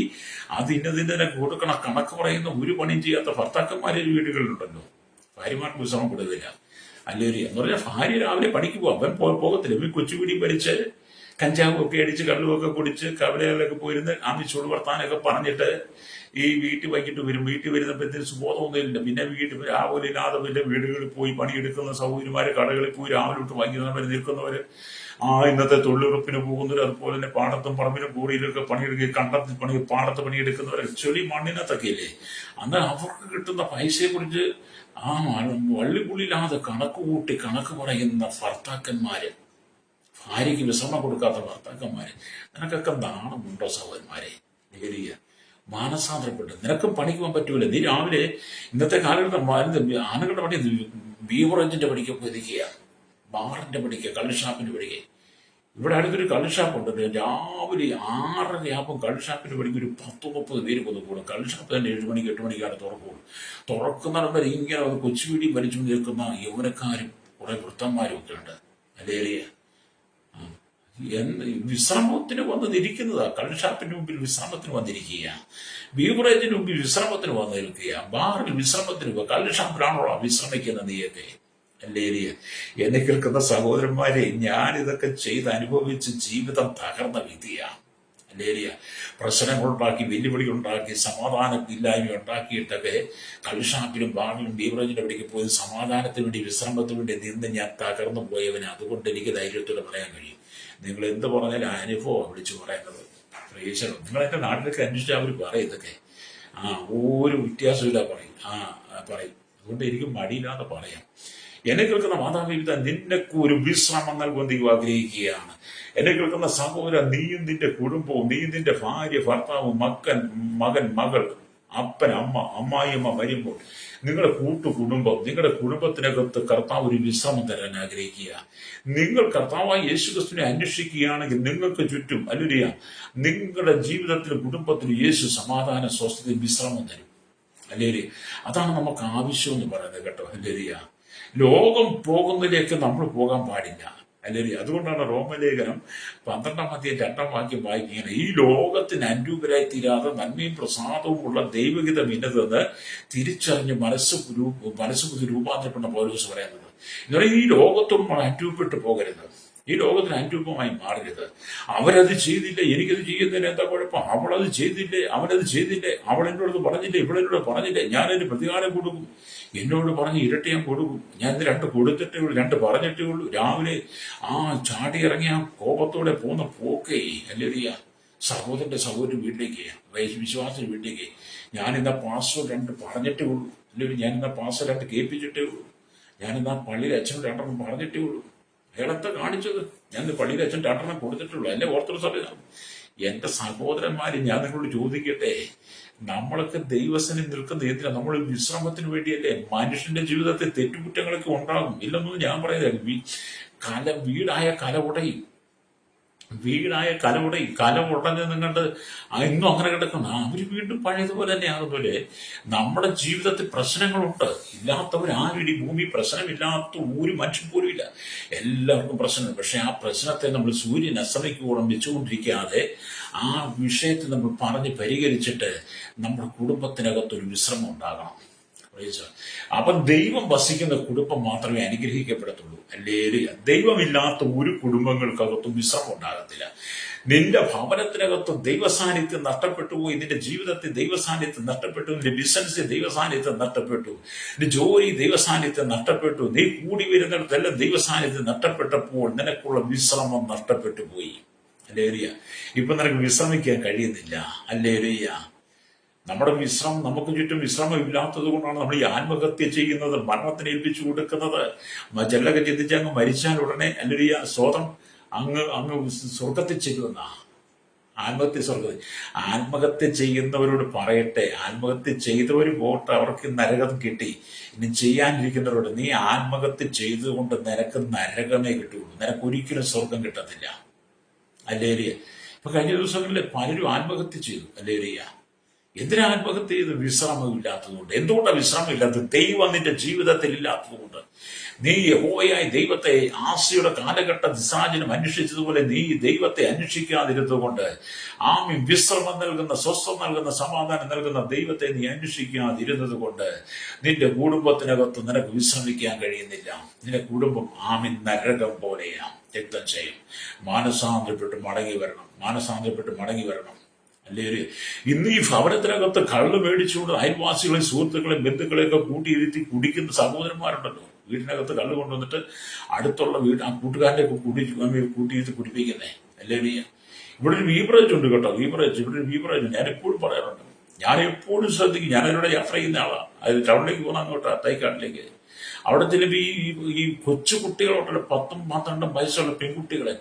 Speaker 1: അത് ഇന്നതിന്റെ കൊടുക്കണം കണക്ക് പറയുന്ന ഒരു പണിയും ചെയ്യാത്ത ഭർത്താക്കന്മാരെ വീടുകളിലുണ്ടല്ലോ. ഭാര്യമാർക്ക് വിശ്രമം കൊടുക്കില്ല. അല്ലേരി എന്ന് പറഞ്ഞാൽ ഭാര്യ രാവിലെ പണിക്ക് പോകാം, അവൻ പോകത്തില്ല. അവൻ കൊച്ചുപിടി ഭരിച്ച് കഞ്ചാവും ഒക്കെ അടിച്ച് കള്ളുമൊക്കെ കുടിച്ച് കവലകളിലൊക്കെ പോയിരുന്ന് ആമിച്ചോട് വർത്താനൊക്കെ പറഞ്ഞിട്ട് ഈ വീട്ടിൽ വൈകിട്ട് വരും. വീട്ടിൽ വരുന്നപ്പോഴത്തേക്ക് സുബോധമൊന്നുമില്ല. പിന്നെ വീട്ടിൽ രാവിലെ ഇല്ലാതെ പിന്നെ വീടുകളിൽ പോയി പണിയെടുക്കുന്ന സഹോദരിമാര്, കടകളിൽ പോയി രാവിലെ തൊട്ട് വൈകുന്നവർ നിൽക്കുന്നവര്, ഇന്നത്തെ തൊഴിലുറപ്പിന് പോകുന്നവർ, അതുപോലെ തന്നെ പാടത്തും പറമ്പിലും കൂടിയിലൊക്കെ പണിയെടുക്കുക, കണ്ടത്തിൽ പണി പാടത്ത് പണിയെടുക്കുന്നവർ, ചെളി മണ്ണിനകത്തൊക്കെ ഇല്ലേ. അന്ന് അവർക്ക് കിട്ടുന്ന പൈസയെ കുറിച്ച് വള്ളിപുള്ളില്ലാതെ കണക്ക് കൂട്ടി കണക്ക് പറയുന്ന ഭർത്താക്കന്മാര്, ഭാര്യയ്ക്ക് വിശ്രമം കൊടുക്കാത്ത ഭർത്താക്കന്മാര്, നിനക്കൊക്കെ നാണമുണ്ടോ സഹോദരന്മാരെ? നികരിയ മാനസാന്തരപ്പെട്ട് നിനക്കും പണിക്ക് പോകാൻ പറ്റൂല. നീ രാവിലെ ഇന്നത്തെ കാലഘട്ടം ആനകളുടെ പണി ബീവറേജിന്റെ പണിക്ക് പോയിരിക്കുക, ബാറിന്റെ പണിക്ക്, കള്ളുഷാപ്പിന്റെ പണിക്ക്. ഇവിടെ അടുത്തൊരു കള്ളുഷാപ്പുണ്ട്. രാവിലെ 6:30 കള്ളുഷാപ്പിന്റെ പണിക്ക് ഒരു 10-30 പേര് കൊന്നു കൂടും. കള്ളുഷാപ്പ് തന്നെ 7 മണിക്ക് 8 മണിക്കാണ് തുറക്കുള്ളൂ. തുറക്കുന്നിടം വരെ ഇങ്ങനെ കൊച്ചുവീടി വലിച്ചു നിൽക്കുന്ന യൗവനക്കാരും കുറെ വൃത്തന്മാരും ഒക്കെ ഉണ്ട്. അല്ലേ? വിശ്രമത്തിന് വന്നിരിക്കുന്നതാ. കള്ളുഷാപ്പിന്റെ മുമ്പിൽ വിശ്രമത്തിന് വന്നിരിക്കുക, ബീവറേജിന് മുമ്പിൽ വിശ്രമത്തിന് വന്ന് നിൽക്കുക, ബാറിൽ വിശ്രമത്തിന്. കള്ളുഷാപ്പിലാണോ വിശ്രമിക്കുന്ന നീയൊക്കെ? അല്ലേ? എന്നെ കേൾക്കുന്ന സഹോദരന്മാരെ, ഞാനിതൊക്കെ ചെയ്ത് അനുഭവിച്ച് ജീവിതം തകർന്ന വ്യക്തിയാണ്. അല്ലേ? പ്രശ്നങ്ങളുണ്ടാക്കി, വെല്ലുവിളി ഉണ്ടാക്കി, സമാധാനമില്ലായ്മ ഉണ്ടാക്കിയിട്ടൊക്കെ കള്ളുഷാപ്പിലും ബാറിലും ബീവറേജിന്റെ അവിടേക്ക് പോയി സമാധാനത്തിന് വേണ്ടി, വിശ്രമത്തിന് വേണ്ടി നിന്ന് ഞാൻ തകർന്നു പോയവന്. അതുകൊണ്ട് എനിക്ക് ധൈര്യത്തോടെ പറയാൻ കഴിയും. നിങ്ങൾ എന്ത് പറഞ്ഞാലും അനുഭവം വിളിച്ചു പറയുന്നത്. പ്രേക്ഷകർ, നിങ്ങൾ എന്റെ നാട്ടിലൊക്കെ അന്വേഷിച്ചാൽ അവർ പറയും ഇതൊക്കെ. ഒരു വ്യത്യാസമില്ല പറയും. പറയും. അതുകൊണ്ട് എനിക്ക് മടിയില്ലാതെ പറയാം. എന്നെ കേൾക്കുന്ന മാതാപിതാ, നിനക്ക് ഒരു വിശ്രമം നൽകുവാൻ ദൈവം ആഗ്രഹിക്കുകയാണ്. എന്നെ കേൾക്കുന്ന സഹോദര, നീയും നിന്റെ കുടുംബവും, നീയും നിന്റെ ഭാര്യ, ഭർത്താവ്, മകൻ, മകൾ, അപ്പൻ, അമ്മ, അമ്മായിയമ്മ വരുമ്പോൾ നിങ്ങളുടെ കൂട്ടുകുടുംബം, നിങ്ങളുടെ കുടുംബത്തിനകത്ത് കർത്താവ് ഒരു വിശ്രമം തരാൻ ആഗ്രഹിക്കുക. നിങ്ങൾ കർത്താവായ യേശുക്രിസ്തുവിനെ അന്വേഷിക്കുകയാണെങ്കിൽ നിങ്ങൾക്ക് ചുറ്റും അല്ലേലൂയ നിങ്ങളുടെ ജീവിതത്തിലും കുടുംബത്തിലും യേശു സമാധാന, സ്വസ്ഥതയും വിശ്രമം തരും. അല്ലേലേ? അതാണ് നമുക്ക് ആവശ്യം എന്ന് പറയുന്നത് കേട്ടോ. അല്ലേലൂയ. ലോകം പോകുന്നതിലേക്ക് നമ്മൾ പോകാൻ പാടില്ല. അല്ലേലൂയ. അതുകൊണ്ടാണ് റോമലേഖനം 12-ാം അധ്യായം 2-ാം വാക്യം വായിക്കുകയാണ്, ഈ ലോകത്തിന് അനുരൂപരായി തീരാതെ നന്മയും പ്രസാദവും ഉള്ള ദൈവഹിതം ഇന്നതെന്ന് തിരിച്ചറിഞ്ഞ് മനസ്സ് രൂപാന്തരപ്പെടുന്ന പൗലോസ് പറയുന്നത്. എന്നാൽ ഈ ലോകത്തും അനുരൂപപ്പെട്ടു പോകരുത്, ഈ ലോകത്തിന് അനുരൂപമായി മാറരുത്. അവരത് ചെയ്തില്ല, എനിക്കത് ചെയ്യുന്നതിന് എന്താ കുഴപ്പം? അവളത് ചെയ്തില്ലേ, അവനത് ചെയ്തില്ലേ, അവൾ എന്നോട് പറഞ്ഞില്ലേ, ഇവളെന്നോട് പറഞ്ഞില്ലേ, ഞാനതിന് പ്രതികാരം കൊടുക്കും, എന്നോട് പറഞ്ഞ് ഇരട്ടി ഞാൻ കൊടുക്കും, ഞാൻ 2 കൊടുത്തിട്ടേ ഉള്ളൂ, 2 പറഞ്ഞിട്ടേ ഉള്ളൂ. രാവിലെ ചാടി ഇറങ്ങിയ കോപത്തോടെ പോകുന്ന പോക്കേ. അല്ലേറിയ സഹോദരന്റെ വീട്ടിലേക്ക്, വിശ്വാസത്തിന്റെ വീട്ടിലേക്ക്, ഞാൻ ഇന്ന പാസ്വേഡ് 2 പറഞ്ഞിട്ടേ ഉള്ളൂ, അല്ലെങ്കിൽ ഞാൻ ഇന്ന പാസ്വേഡ് 2 കേൾപ്പിച്ചിട്ടേ ഉള്ളൂ, ഞാൻ ഇന്ന് പള്ളിയിൽ അച്ഛനോട് 2 പറഞ്ഞിട്ടേ ഉള്ളൂ. അയാളെന്താ കാണിച്ചത്? ഞാൻ പള്ളിയിൽ അച്ഛൻ 2 കൊടുത്തിട്ടുള്ളൂ, എന്നെ ഓർത്തഡോക്സ് സഭയാണ്. എന്റെ സഹോദരന്മാര്, ഞാൻ നിങ്ങളോട് ചോദിക്കട്ടെ, നമ്മളൊക്കെ ദൈവസന്നിധിയിൽ നിൽക്കുന്ന എന്തിനാ? നമ്മൾ വിശ്രമത്തിന് വേണ്ടിയല്ലേ? മനുഷ്യന്റെ ജീവിതത്തിൽ തെറ്റുകുറ്റങ്ങളൊക്കെ ഉണ്ടാകും, ഇല്ലെന്നൊന്നും ഞാൻ പറയുന്നില്ല. വീടായ കല ഉടയും, കല ഉടഞ്ഞ് നിങ്ങളുടെ ഇന്നും അങ്ങനെ കിടക്കുന്ന അവര് വീണ്ടും പഴയതുപോലെ തന്നെ ആകുമ്പോലെ. നമ്മുടെ ജീവിതത്തിൽ പ്രശ്നങ്ങളുണ്ട്, ഇല്ലാത്തവരാരും ഈ ഭൂമി പ്രശ്നമില്ലാത്ത ഒരു മനുഷ്യൻ പോലും ഇല്ല. എല്ലാവർക്കും പ്രശ്നമുണ്ട്. പക്ഷെ ആ പ്രശ്നത്തെ നമ്മൾ സൂര്യൻ അസ്തമിക്കോളം വെച്ചുകൊണ്ടിരിക്കാതെ ആ വിഷയത്തെ നമ്മൾ പറഞ്ഞ് പരിഹരിച്ചിട്ട് നമ്മുടെ കുടുംബത്തിനകത്തൊരു വിശ്രമം ഉണ്ടാകണം. അപ്പം ദൈവം വസിക്കുന്ന കുടുംബം മാത്രമേ അനുഗ്രഹിക്കപ്പെടത്തുള്ളൂ. അല്ലേലൂയ. ദൈവമില്ലാത്ത ഒരു കുടുംബങ്ങൾക്കകത്തും വിശ്രമം ഉണ്ടാകത്തില്ല. നിന്റെ ഭവനത്തിനകത്തും ദൈവസാന്നിധ്യം നഷ്ടപ്പെട്ടു പോയി, നിന്റെ ജീവിതത്തിൽ ദൈവസാന്നിധ്യം നഷ്ടപ്പെട്ടു, നിന്റെ ബിസിനസ്സിൽ ദൈവസാന്നിധ്യം നഷ്ടപ്പെട്ടു, നിന്റെ ജോലി ദൈവസാന്നിധ്യം നഷ്ടപ്പെട്ടു, നീ കൂടി വരുന്നിടത്തെല്ലാം ദൈവസാന്നിധ്യം നഷ്ടപ്പെട്ടപ്പോൾ നിനക്കുള്ള വിശ്രമം നഷ്ടപ്പെട്ടു പോയി. അല്ലേലൂയ. ഇപ്പൊ നിനക്ക് വിശ്രമിക്കാൻ കഴിയുന്നില്ല. അല്ലേലൂയ. നമ്മുടെ നമുക്ക് ചുറ്റും വിശ്രമം ഇല്ലാത്തത് കൊണ്ടാണ് നമ്മൾ ഈ ആത്മഹത്യ ചെയ്യുന്നത്, മരണത്തിന് ഏൽപ്പിച്ചു കൊടുക്കുന്നത്. ചിലരൊക്കെ ചിന്തിച്ച് അങ്ങ് മരിച്ചാൽ ഉടനെ അല്ലേലൂയ സ്വതം അങ്ങ് സ്വർഗത്തിൽ ചെല്ലുന്ന ആത്മഹത്യ ചെയ്യുന്നവരോട് പറയട്ടെ, ആത്മഹത്യ ചെയ്തവർ പോട്ടെ, അവർക്ക് നരകം കിട്ടി. ഇനി ചെയ്യാനിരിക്കുന്നവരോട്, നീ ആത്മഹത്യ ചെയ്തുകൊണ്ട് നിനക്ക് നരകമേ കിട്ടുള്ളൂ, നിനക്കൊരിക്കലും സ്വർഗം കിട്ടത്തില്ല. അല്ലേലൂയ. ഇപ്പൊ കഴിഞ്ഞ ദിവസങ്ങളിൽ പലരും ആത്മഹത്യ ചെയ്തു. അല്ലേലൂയ. എന്തിനാ ആത്മഹത്യ ചെയ്ത്? വിശ്രമമില്ലാത്തതുകൊണ്ട്. എന്തുകൊണ്ടാണ് വിശ്രമമില്ലാത്തത്? ദൈവം നിന്റെ ജീവിതത്തിൽ ഇല്ലാത്തതുകൊണ്ട്. നീ യഹോവയായ ദൈവത്തെ ആസിയുടെ കാലഘട്ട നിസാചനം അന്വേഷിച്ചതുപോലെ നീ ദൈവത്തെ അന്വേഷിക്കാതിരുന്നതുകൊണ്ട്, ആമീൻ, വിശ്രമം നൽകുന്ന, സ്വസ്ഥം നൽകുന്ന, സമാധാനം നൽകുന്ന ദൈവത്തെ നീ അന്വേഷിക്കാതിരുന്നത് കൊണ്ട് നിന്റെ കുടുംബത്തിനകത്ത് നിനക്ക് വിശ്രമിക്കാൻ കഴിയുന്നില്ല. നിന്റെ കുടുംബം ആമീൻ നരകം പോലെയാണ്. രക്തം ചെയ്യും. മാനസാന്തരപ്പെട്ട് മടങ്ങി വരണം. മാനസാന്തരപ്പെട്ട് മടങ്ങി വരണം. അല്ലേ? ഇന്ന് ഈ ഭവനത്തിനകത്ത് കള്ള് മേടിച്ചുകൊണ്ട് അയൽവാസികളെ, സുഹൃത്തുക്കളെ, ബന്ധുക്കളെയൊക്കെ കൂട്ടിയിരുത്തി കുടിക്കുന്ന സഹോദരന്മാരുണ്ടല്ലോ. വീടിനകത്ത് കള്ള് കൊണ്ടുവന്നിട്ട് അടുത്തുള്ള ആ കൂട്ടുകാരൻ്റെ കൂട്ടിയിരുത്തി കുടിപ്പിക്കുന്നേ. അല്ലേ? ഇവിടെ ഒരു ബീവറേജ് ഉണ്ട് കേട്ടോ. ഇവിടെ ഒരു ബീവറേജ് ഉണ്ട്. ഞാൻ എപ്പോഴും പറയാറുണ്ട്. ഞാൻ എപ്പോഴും ശ്രദ്ധിക്കും. ഞാൻ അതിലൂടെ യാത്ര ചെയ്യുന്ന ആളാണ്. അത് ടൗണിലേക്ക് പോകുന്ന അങ്ങോട്ടാ, തൈക്കാട്ടിലേക്ക്. അവിടെ ചിലപ്പോൾ ഈ കൊച്ചു കുട്ടികളോട്ടുള്ള 10ഉം 12ഉം വയസ്സുള്ള പെൺകുട്ടികളെ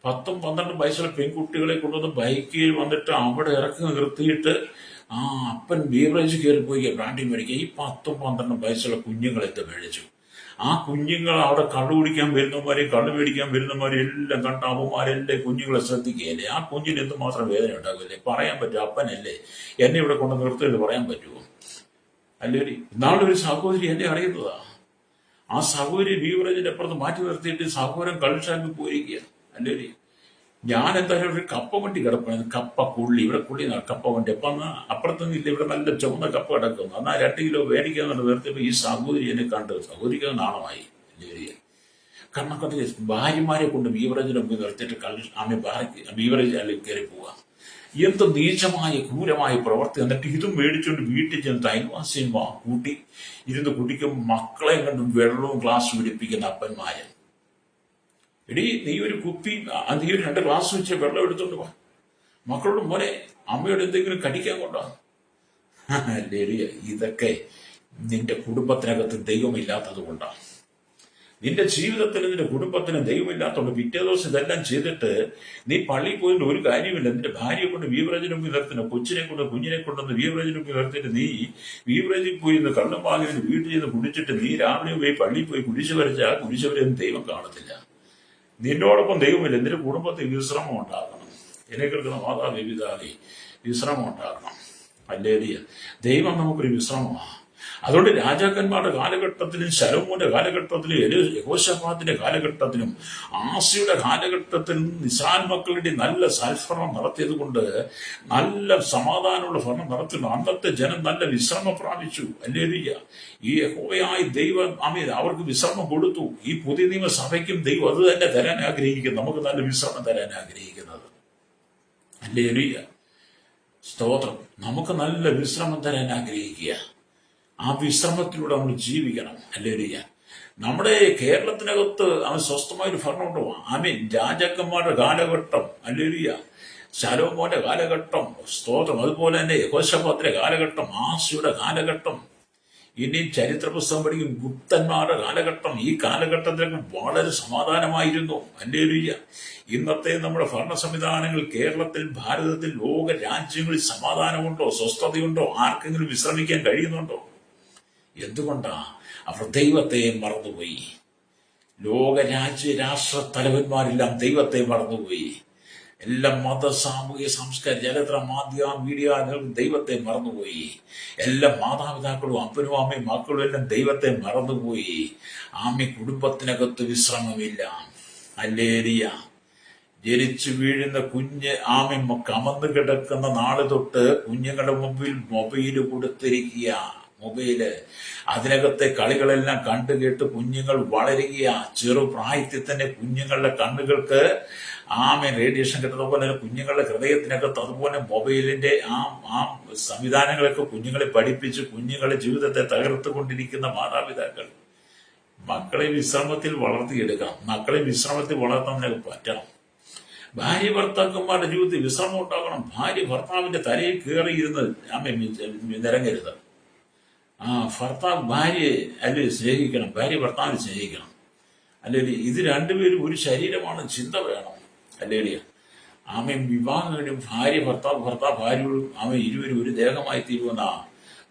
Speaker 1: 10ഉം 12ഉം വയസ്സുള്ള പെൺകുട്ടികളെ കൊണ്ടുവന്ന് ബൈക്കിൽ വന്നിട്ട് അവിടെ ഇറക്കി നിർത്തിയിട്ട് അപ്പൻ ബീവറേജ് കയറി പോയി ബ്രാൻഡി മേടിക്കുക. ഈ 10ഉം 12ഉം വയസ്സുള്ള കുഞ്ഞുങ്ങളെത്ത് മേടിച്ചു. ആ കുഞ്ഞുങ്ങൾ അവിടെ കള്ളു കുടിക്കാൻ വരുന്നവരെയും കള്ളു മേടിക്കാൻ വരുന്നവരെയും എല്ലാം കണ്ട അമ്മമാരെല്ലാം കുഞ്ഞുങ്ങളെ ശ്രദ്ധിക്കുകയല്ലേ. ആ കുഞ്ഞിന് എന്തുമാത്രം വേദന ഉണ്ടാകില്ലേ? പറയാൻ പറ്റും. അപ്പനല്ലേ, എന്നെ ഇവിടെ കൊണ്ട് നിർത്തിയത് പറയാൻ പറ്റുമോ? അല്ലേ? ഇന്നാളൊരു സഹോദരി എന്നെ അറിയുന്നതാ. ആ സഹോദരി ബീവറേജിന്റെ അപ്പുറത്ത് മാറ്റി നിർത്തിയിട്ട് സഹോദരൻ കള്ളുഷാപ്പിൽ പോയിരിക്കുക. അല്ലേ? ഞാൻ എന്തായാലും ഒരു കപ്പ വണ്ടി കിടപ്പുണ്ട്. കപ്പ കുള്ളി, ഇവിടെ കുള്ളി കപ്പ വണ്ടി. അപ്പം അപ്പുറത്തൊന്നും ഇല്ല, ഇവിടെ നല്ല ചുവന്ന കപ്പ കിടക്കുന്നു. എന്നാൽ 2 കിലോ മേടിക്കാന്നുണ്ട് നിർത്തിയപ്പോൾ ഈ സഹോദരി എന്നെ കണ്ട്. സഹോദരിക്ക് നാണമായി. കണ്ണക്കത്ത് ഭാര്യമാരെ കൊണ്ട് ബീവറേജിന്റെ മുമ്പിൽ നിർത്തിയിട്ട് ബീവറേജ് അല്ലെങ്കിൽ കയറി പോവുക. എന്ത് നീചമായ ക്രൂരമായ പ്രവർത്തി. എന്നിട്ട് ഇതും മേടിച്ചുകൊണ്ട് വീട്ടിൽ ചെന്ന് അയൽവാസിയും കൂട്ടി ഇരുന്ന് കുടിക്കും. മക്കളെ കണ്ടും വെള്ളവും ഗ്ലാസ് പിടിപ്പിക്കുന്ന അപ്പന്മാര്. എടീ, നീ ഒരു 2 ഗ്ലാസ് വെച്ച് വെള്ളം എടുത്തോണ്ട് പോവാ. മക്കളോട് മോനെ, അമ്മയോട് എന്തെങ്കിലും കടിക്കാൻ കൊണ്ടോ? അല്ലേ? ഇതൊക്കെ നിന്റെ കുടുംബത്തിനകത്ത് ദൈവമില്ലാത്തത് കൊണ്ടാണ്. നിന്റെ ജീവിതത്തിൽ നിന്റെ കുടുംബത്തിന് ദൈവമില്ലാത്തതുകൊണ്ട് പിറ്റേ ദിവസം ഇതെല്ലാം ചെയ്തിട്ട് നീ പള്ളിയിൽ പോയിട്ട് ഒരു കാര്യമില്ല. നിന്റെ ഭാര്യയെ കൊണ്ട് ബീവറേജിന് മുമ്പിൽ നിർത്തുന്ന കുഞ്ഞിനെ കൊണ്ടൊന്ന് ബീവറേജിന് മുമ്പിൽ നിർത്തിയിട്ട് നീ ബീവറേജിൽ പോയി ഇന്ന് കള്ളും വാങ്ങിന് വീട്ടിൽ നിന്ന് കുടിച്ചിട്ട് നീ രാവിലെ പോയി പള്ളിയിൽ പോയി കുടിച്ചു വരച്ച ആ കുടിച്ചവരെയൊന്നും ദൈവം കാണത്തില്ല. നിന്നോടൊപ്പം ദൈവമില്ല. നിന്റെ കുടുംബത്തിൽ വിശ്രമം ഉണ്ടാകണം. എന്നെ കേൾക്കുന്ന മാതാവേ, പിതാവേ, വിശ്രമം ഉണ്ടാകണം. അല്ലേ? ദൈവം നമുക്കൊരു വിശ്രമമാണ്. അതുകൊണ്ട് രാജാക്കന്മാരുടെ കാലഘട്ടത്തിലും ശലോമോന്റെ കാലഘട്ടത്തിലും യെഹോശാഫാത്തിന്റെ കാലഘട്ടത്തിലും ആസിയുടെ കാലഘട്ടത്തിലും ഇസ്രായേൽ മക്കളുടെ നല്ല സൽഭരണം നടത്തിയത് കൊണ്ട്, നല്ല സമാധാനമുള്ള ഭരണം നടത്തുന്നു. അന്നത്തെ ജനം നല്ല വിശ്രമം പ്രാപിച്ചു. ഹല്ലേലൂയ. ഈ യഹോവയായ ദൈവം അവർക്ക് വിശ്രമം കൊടുത്തു. ഈ പുതിയ നിയമസഭയ്ക്കും ദൈവം അത് തന്നെ തരാൻ ആഗ്രഹിക്കുന്നു. നമുക്ക് നല്ല വിശ്രമം തരാൻ ആഗ്രഹിക്കുന്നത്. ഹല്ലേലൂയ. സ്തോത്രം. നമുക്ക് നല്ല വിശ്രമം തരാൻ ആഗ്രഹിക്കുക. ആ വിശ്രമത്തിലൂടെ നമ്മൾ ജീവിക്കണം. ഹല്ലേലൂയ. നമ്മുടെ കേരളത്തിനകത്ത് സ്വസ്ഥമായൊരു ഭരണം ഉണ്ടോ? രാജാക്കന്മാരുടെ കാലഘട്ടം, ഹല്ലേലൂയ, ശലോമോന്റെ കാലഘട്ടം, സ്തോത്രം. അതുപോലെ തന്നെ യെഹോശാഫാത്തിന്റെ കാലഘട്ടം, ആസിയുടെ കാലഘട്ടം, ഇനി ചരിത്ര പുസ്തകം പഠിക്കും ഗുപ്തന്മാരുടെ കാലഘട്ടം. ഈ കാലഘട്ടത്തിലൊക്കെ വളരെ സമാധാനമായിരുന്നു. ഹല്ലേലൂയ. ഇന്നത്തെ നമ്മുടെ ഭരണ സംവിധാനങ്ങൾ കേരളത്തിൽ, ഭാരതത്തിൽ, ലോക രാജ്യങ്ങളിൽ സമാധാനമുണ്ടോ? സ്വസ്ഥതയുണ്ടോ? ആർക്കെങ്കിലും വിശ്രമിക്കാൻ കഴിയുന്നുണ്ടോ? എന്തുകൊണ്ടാ? അവർ ദൈവത്തെ മറന്നുപോയി. ലോക രാഷ്ട്ര തലവന്മാരെല്ലാം ദൈവത്തെ മറന്നുപോയി. എല്ലാം മത, സാമൂഹിക, സംസ്കാര, ചരിത്ര, മീഡിയ ദൈവത്തെ മറന്നുപോയി. എല്ലാ മാതാപിതാക്കളും അപ്പനും അമ്മയും മക്കളും എല്ലാം ദൈവത്തെ മറന്നുപോയി. കുടുംബത്തിനകത്ത് വിശ്രമമില്ല. ഹല്ലേലൂയ. ജനിച്ചു വീഴുന്ന കുഞ്ഞ് കമന്ന് കിടക്കുന്ന നാള് തൊട്ട് കുഞ്ഞുങ്ങളുടെ മുമ്പിൽ മൊബൈല് കൊടുത്തിരിക്കുക. മൊബൈല്, അതിനകത്തെ കളികളെല്ലാം കണ്ടു കേട്ട് കുഞ്ഞുങ്ങൾ വളരുക. ചെറുപ്രായത്തിൽ തന്നെ കുഞ്ഞുങ്ങളുടെ കണ്ണുകൾക്ക് റേഡിയേഷൻ കിട്ടുന്ന പോലെ കുഞ്ഞുങ്ങളുടെ ഹൃദയത്തിനകത്ത് അതുപോലെ മൊബൈലിന്റെ ആ സംവിധാനങ്ങളൊക്കെ കുഞ്ഞുങ്ങളെ പഠിപ്പിച്ച് കുഞ്ഞുങ്ങളുടെ ജീവിതത്തെ തകർത്തുകൊണ്ടിരിക്കുന്ന മാതാപിതാക്കൾ. മക്കളെ വിശ്രമത്തിൽ വളർത്തിയെടുക്കണം. മക്കളെ വിശ്രമത്തിൽ വളർത്താൻ നിനക്ക് പറ്റണം. ഭാര്യ ഭർത്താക്കന്മാരുടെ ജീവിതത്തിൽ വിശ്രമം ഉണ്ടാകണം. ഭാര്യ ഭർത്താവിന്റെ തലയിൽ കയറിയിരുന്ന് നിരങ്ങരുത്. ഭർത്താവ് ഭാര്യയെ അല്ലെ സ്നേഹിക്കണം, ഭാര്യ ഭർത്താവിനെ സ്നേഹിക്കണം. അല്ലെങ്കിൽ ഇത് രണ്ടുപേരും ഒരു ശരീരമാണ്. ചിന്ത വേണം. അല്ലെങ്കിൽ വിവാഹം കഴിഞ്ഞും ഭാര്യ ഭർത്താവ് ഭാര്യയോടും ഇരുവരും ഒരു ദേഹമായി തീരുമെന്ന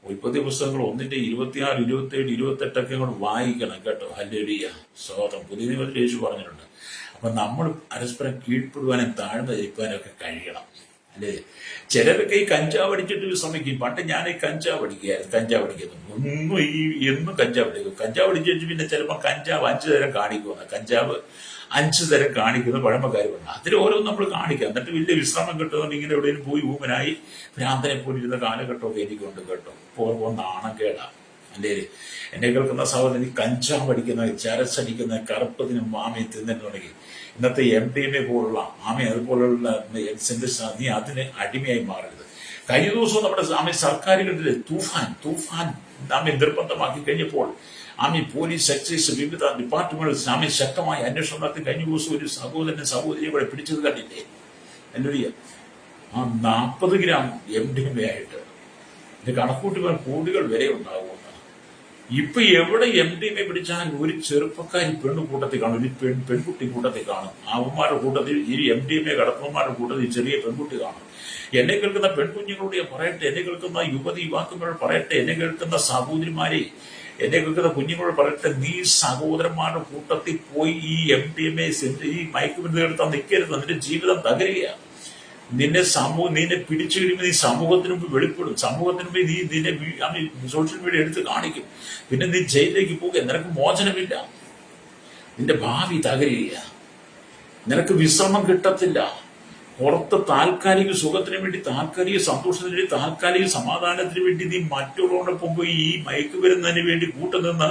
Speaker 1: ഉൽപ്പത്തി പുസ്തകങ്ങൾ 1:26, 27, 28 കൂടെ വായിക്കണം കേട്ടോ. ഹല്ലേലൂയ. സ്തോത്രം. പുതിയ നിയമത്തിൽ യേശു പറഞ്ഞിട്ടുണ്ട്. അപ്പൊ നമ്മൾ പരസ്പരം കീഴ്പ്പെടുവാനും താഴ്ന്ന ധരിക്കാനൊക്കെ കഴിയണം. അല്ലേ? ചിലരൊക്കെ ഈ കഞ്ചാവ് അടിച്ചിട്ട് വിശ്രമിക്കും. പണ്ട് ഞാൻ ഈ കഞ്ചാവ് അടിക്കുന്നു ഒന്നും എന്നും കഞ്ചാവ് അടിക്കും. കഞ്ചാവ് അടിച്ചു വെച്ച് പിന്നെ ചിലപ്പോൾ കഞ്ചാവ് 5 തരം കാണിക്കുമെന്ന്. കഞ്ചാവ് 5 തരം കാണിക്കുന്ന പഴമക്കാർ പറഞ്ഞു. അതിൽ ഓരോന്നും നമ്മൾ കാണിക്കാം. എന്നിട്ട് വലിയ വിശ്രമം കിട്ടുന്നുണ്ട്. ഇങ്ങനെ എവിടെയും പോയി ഊമനായി ഭ്രാന്തനെ പോലെ ഇരുന്ന കാലഘട്ടമൊക്കെ എനിക്കുണ്ട് കേട്ടോ. പോകുമ്പോൾ നാണക്കേടാ. അല്ലേ? എന്നെ കേൾക്കുന്ന സഹോദരൻ, കഞ്ചാവ് അടിക്കുന്ന, ചരസടിക്കുന്ന, കറുപ്പതിനും ആമയെ തിന്നു തുടങ്ങി. ഇന്നത്തെ MDMA പോലുള്ള അതുപോലുള്ള നീ അതിന് അടിമയായി മാറരുത്. കഴിഞ്ഞ ദിവസം നമ്മുടെ സർക്കാരുകളിലെ തൂഫാൻ നിർബന്ധമാക്കി കഴിഞ്ഞപ്പോൾ പോലീസ്, എക്സൈസ്, വിവിധ ഡിപ്പാർട്ട്മെന്റുകൾ ശക്തമായ അന്വേഷണം നടത്തി. കഴിഞ്ഞ ദിവസം ഒരു സഹോദരിയെ ഇവിടെ പിടിച്ചത് കണ്ടില്ലേ? അല്ലൂരിയ 40 ഗ്രാം MDMA ആയിട്ട് ഇത് കണക്കൂട്ടി കോടികൾ വരെ ഉണ്ടാകുമെന്ന്. ഇപ്പൊ എവിടെ MDMA പിടിച്ചാൽ ഒരു ചെറുപ്പക്കാരി പെണ്ണുകൂട്ടത്തിൽ കാണും, ഒരു പെൺകുട്ടി കൂട്ടത്തിൽ കാണും. അവന്മാരുടെ കൂട്ടത്തിൽ ഈ MDMA കടത്തുന്നവന്മാരുടെ കൂട്ടത്തിൽ ചെറിയ പെൺകുട്ടി കാണും. എന്നെ കേൾക്കുന്ന പെൺകുഞ്ഞുങ്ങളോട് ഞാൻ പറയട്ടെ, എന്നെ കേൾക്കുന്ന യുവാക്കളോട് പറയട്ടെ, എന്നെ കേൾക്കുന്ന സഹോദരിമാരെ, എന്നെ കേൾക്കുന്ന കുഞ്ഞുങ്ങളോട് പറയട്ടെ, നീ സഹോദരന്മാരുടെ കൂട്ടത്തിൽ പോയി ഈ MDMA ഈ മയക്കുമരുന്ന് എടുത്താൽ നിൽക്കരുത്. നിന്റെ ജീവിതം തകരുകയാണ്. നിന്നെ പിടിച്ചു കഴിയുമ്പോൾ നീ സമൂഹത്തിന് മുമ്പ് വെളിപ്പെടും. സമൂഹത്തിന് മുമ്പ് നീ സോഷ്യൽ മീഡിയ എടുത്ത് കാണിക്കും. പിന്നെ നീ ജയിലിലേക്ക് പോകുക. നിനക്ക് മോചനമില്ല. നിന്റെ ഭാവി തകരുക. നിനക്ക് വിശ്രമം കിട്ടത്തില്ല. പുറത്ത് താൽക്കാലിക സുഖത്തിന് വേണ്ടി, താൽക്കാലിക സന്തോഷത്തിന് വേണ്ടി, താൽക്കാലിക സമാധാനത്തിന് വേണ്ടി നീ മറ്റുള്ളവരോടൊപ്പം പോയി ഈ മയക്കുമരുന്നതിന് വേണ്ടി കൂട്ടുനിന്ന്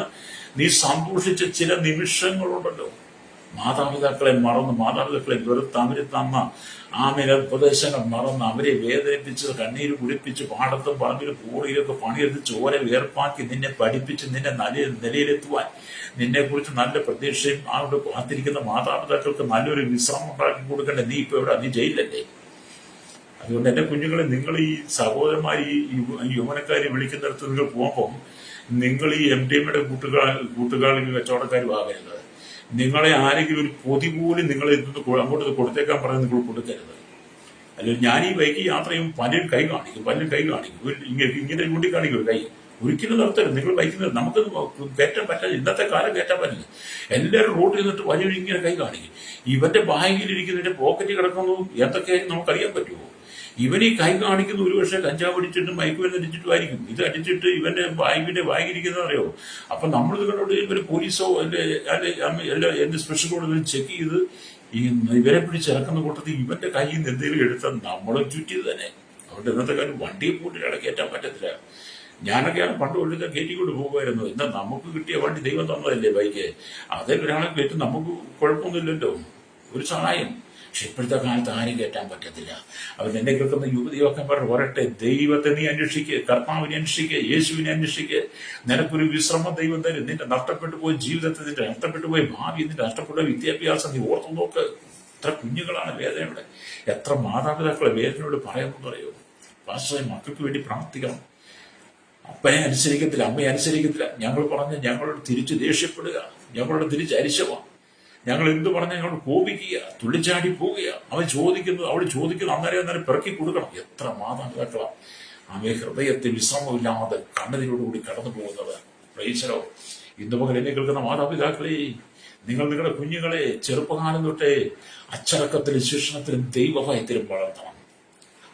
Speaker 1: നീ സന്തോഷിച്ച ചില നിമിഷങ്ങളുണ്ടല്ലോ. മാതാപിതാക്കളെ മറന്ന്, മാതാപിതാക്കളെ വെറുത്ത് അവര് തന്ന ഉപദേശങ്ങൾ മറന്ന്, അവരെ വേദനിപ്പിച്ച്, കണ്ണീര് കുടിപ്പിച്ച്, പാടത്തും പറമ്പിലും കൂടിയിലൊക്കെ പണിയെടുത്ത് ചോര വേർപ്പാക്കി നിന്നെ പഠിപ്പിച്ച് നിന്നെ നിലയിലെത്തുവാൻ, നിന്നെക്കുറിച്ച് നല്ല പ്രതീക്ഷയും അവിടെ കാത്തിരിക്കുന്ന മാതാപിതാക്കൾക്ക് നല്ലൊരു വിശ്രമം ഉണ്ടാക്കി കൊടുക്കണ്ടേ? നീ ഇപ്പൊ എവിടെ? നീ ജയിലല്ലേ? അതുകൊണ്ട് എന്റെ കുഞ്ഞുങ്ങളെ, നിങ്ങൾ ഈ സഹോദരന്മാർ ഈ യൗവനക്കാരെ വിളിക്കുന്നിടത്ത് നിങ്ങൾ പോകുമ്പോൾ നിങ്ങൾ ഈ MDMA കൂട്ടുകാർക്ക് കച്ചവടക്കാരും ആകരുത്. നിങ്ങളെ ആരെങ്കിലും ഒരു പൊതി പോലും നിങ്ങളെ അങ്ങോട്ട് കൊടുത്തേക്കാൻ പറഞ്ഞ് നിങ്ങൾ കൊടുക്കരുത്. അല്ലെങ്കിൽ ഞാൻ ഈ ബൈക്ക് യാത്ര ചെയ്യുമ്പോൾ പലരും കൈ കാണിക്കും, ഇങ്ങനെ ചൂണ്ടിക്കാണിക്കും കൈ. ഒരിക്കലും നിർത്തരുത്. നിങ്ങൾ ബൈക്കിൽ നമുക്ക് കയറ്റാൻ പറ്റില്ല. ഇന്നത്തെ കാലം കയറ്റാൻ പറ്റില്ല. എല്ലാവരും റോഡിൽ നിന്നിട്ട് വലിയ ഇങ്ങനെ കൈ കാണിക്കും. ഇവന്റെ ബാഗിലിരിക്കുന്നതിന്റെ പോക്കറ്റിൽ കിടക്കുന്നതും എന്തൊക്കെയായിരിക്കും നമുക്കറിയാൻ പറ്റുമോ? ഇവൻ ഈ കൈ കാണിക്കുന്ന ഒരുപക്ഷെ കഞ്ചാവ് അടിച്ചിട്ട് മയക്കുമരുന്ന് അടിച്ചിട്ടുമായിരിക്കും. ഇത് അടിച്ചിട്ട് ഇവന്റെ ബാഗിരിക്കുന്നത് അറിയോ? അപ്പൊ നമ്മളിത് കണ്ടോണ്ട് ഇവര് പോലീസോ എന്ത് സ്പെഷ്യൽ കോടതി ചെക്ക് ചെയ്ത് ഇവരെ പിടിച്ചിറക്കുന്ന കൂട്ടത്തിൽ ഇവന്റെ കയ്യിൽ നിന്ന് എന്തെങ്കിലും എടുത്താൽ നമ്മളെ ചുറ്റിയത് തന്നെ. അതുകൊണ്ട് ഇന്നത്തെ കാലം വണ്ടിയെ പൂട്ടിട്ട് കയറ്റാൻ പറ്റത്തില്ല. ഞാനൊക്കെയാണ് പണ്ട് ഒഴുക കയറ്റിക്കൊണ്ട് പോകുമായിരുന്നു. എന്നാൽ നമുക്ക് കിട്ടിയ വണ്ടി ദൈവം തന്നതല്ലേ ബൈക്ക്. അതേ ഒരാളെ കയറ്റും, നമുക്ക് കുഴപ്പമൊന്നുമില്ലല്ലോ, ഒരു സഹായം. പക്ഷെ ഇപ്പോഴത്തെ കാലത്ത് ആരും കയറ്റാൻ പറ്റത്തില്ല. അവർ എന്നെ കേൾക്കുന്ന യുവതിയൊക്കെ വരട്ടെ, ദൈവത്തെ നീ അന്വേഷിക്കുക, കർത്താവിനെ അന്വേഷിക്കുക, യേശുവിനെ അന്വേഷിക്കുക. നിനക്കൊരു വിശ്രമം ദൈവം തരും. നിന്റെ നഷ്ടപ്പെട്ടു പോയ ജീവിതത്തിൽ, നിന്റെ നഷ്ടപ്പെട്ടു പോയ ഭാവി, നിന്റെ നഷ്ടപ്പെട്ട വിദ്യാഭ്യാസം നീ ഓർത്തു നോക്ക്. എത്ര കുഞ്ഞുങ്ങളാണ് വേദനയുടെ, എത്ര മാതാപിതാക്കളെ വേദനയോട് പറയുമെന്ന് പറയോ? പാസ്റ്ററെ, മക്കൾക്ക് വേണ്ടി പ്രാർത്ഥിക്കണം. അപ്പനെ അനുസരിക്കത്തില്ല, അമ്മയെ അനുസരിക്കത്തില്ല. ഞങ്ങൾ പറഞ്ഞ് ഞങ്ങളോട് തിരിച്ച് ദേഷ്യപ്പെടുക, ഞങ്ങളോട് തിരിച്ച് അരിശമാണ്. ഞങ്ങൾ എന്ത് പറഞ്ഞ ഞങ്ങളോട് കോപിക്കുക, തുള്ളിച്ചാടി പോവുക. അവൾ ചോദിക്കുന്നു അന്നേരം പിറക്കി കൊടുക്കണം. എത്ര മാതാപിതാക്കളാണ് ഹൃദയത്തിൽ വിശ്രമമില്ലാതെ കണ്ണതിനോടുകൂടി കടന്നു പോകുന്നത്. പ്രൈസലോ, ഇന്ന് പകൽ എന്നെ കേൾക്കുന്ന മാതാപിതാക്കളെ, നിങ്ങൾ നിങ്ങളുടെ കുഞ്ഞുങ്ങളെ ചെറുപ്പകാലം തൊട്ടേ അച്ചടക്കത്തിലും ശിക്ഷണത്തിലും ദൈവഭയത്തിലും വളർത്തണം.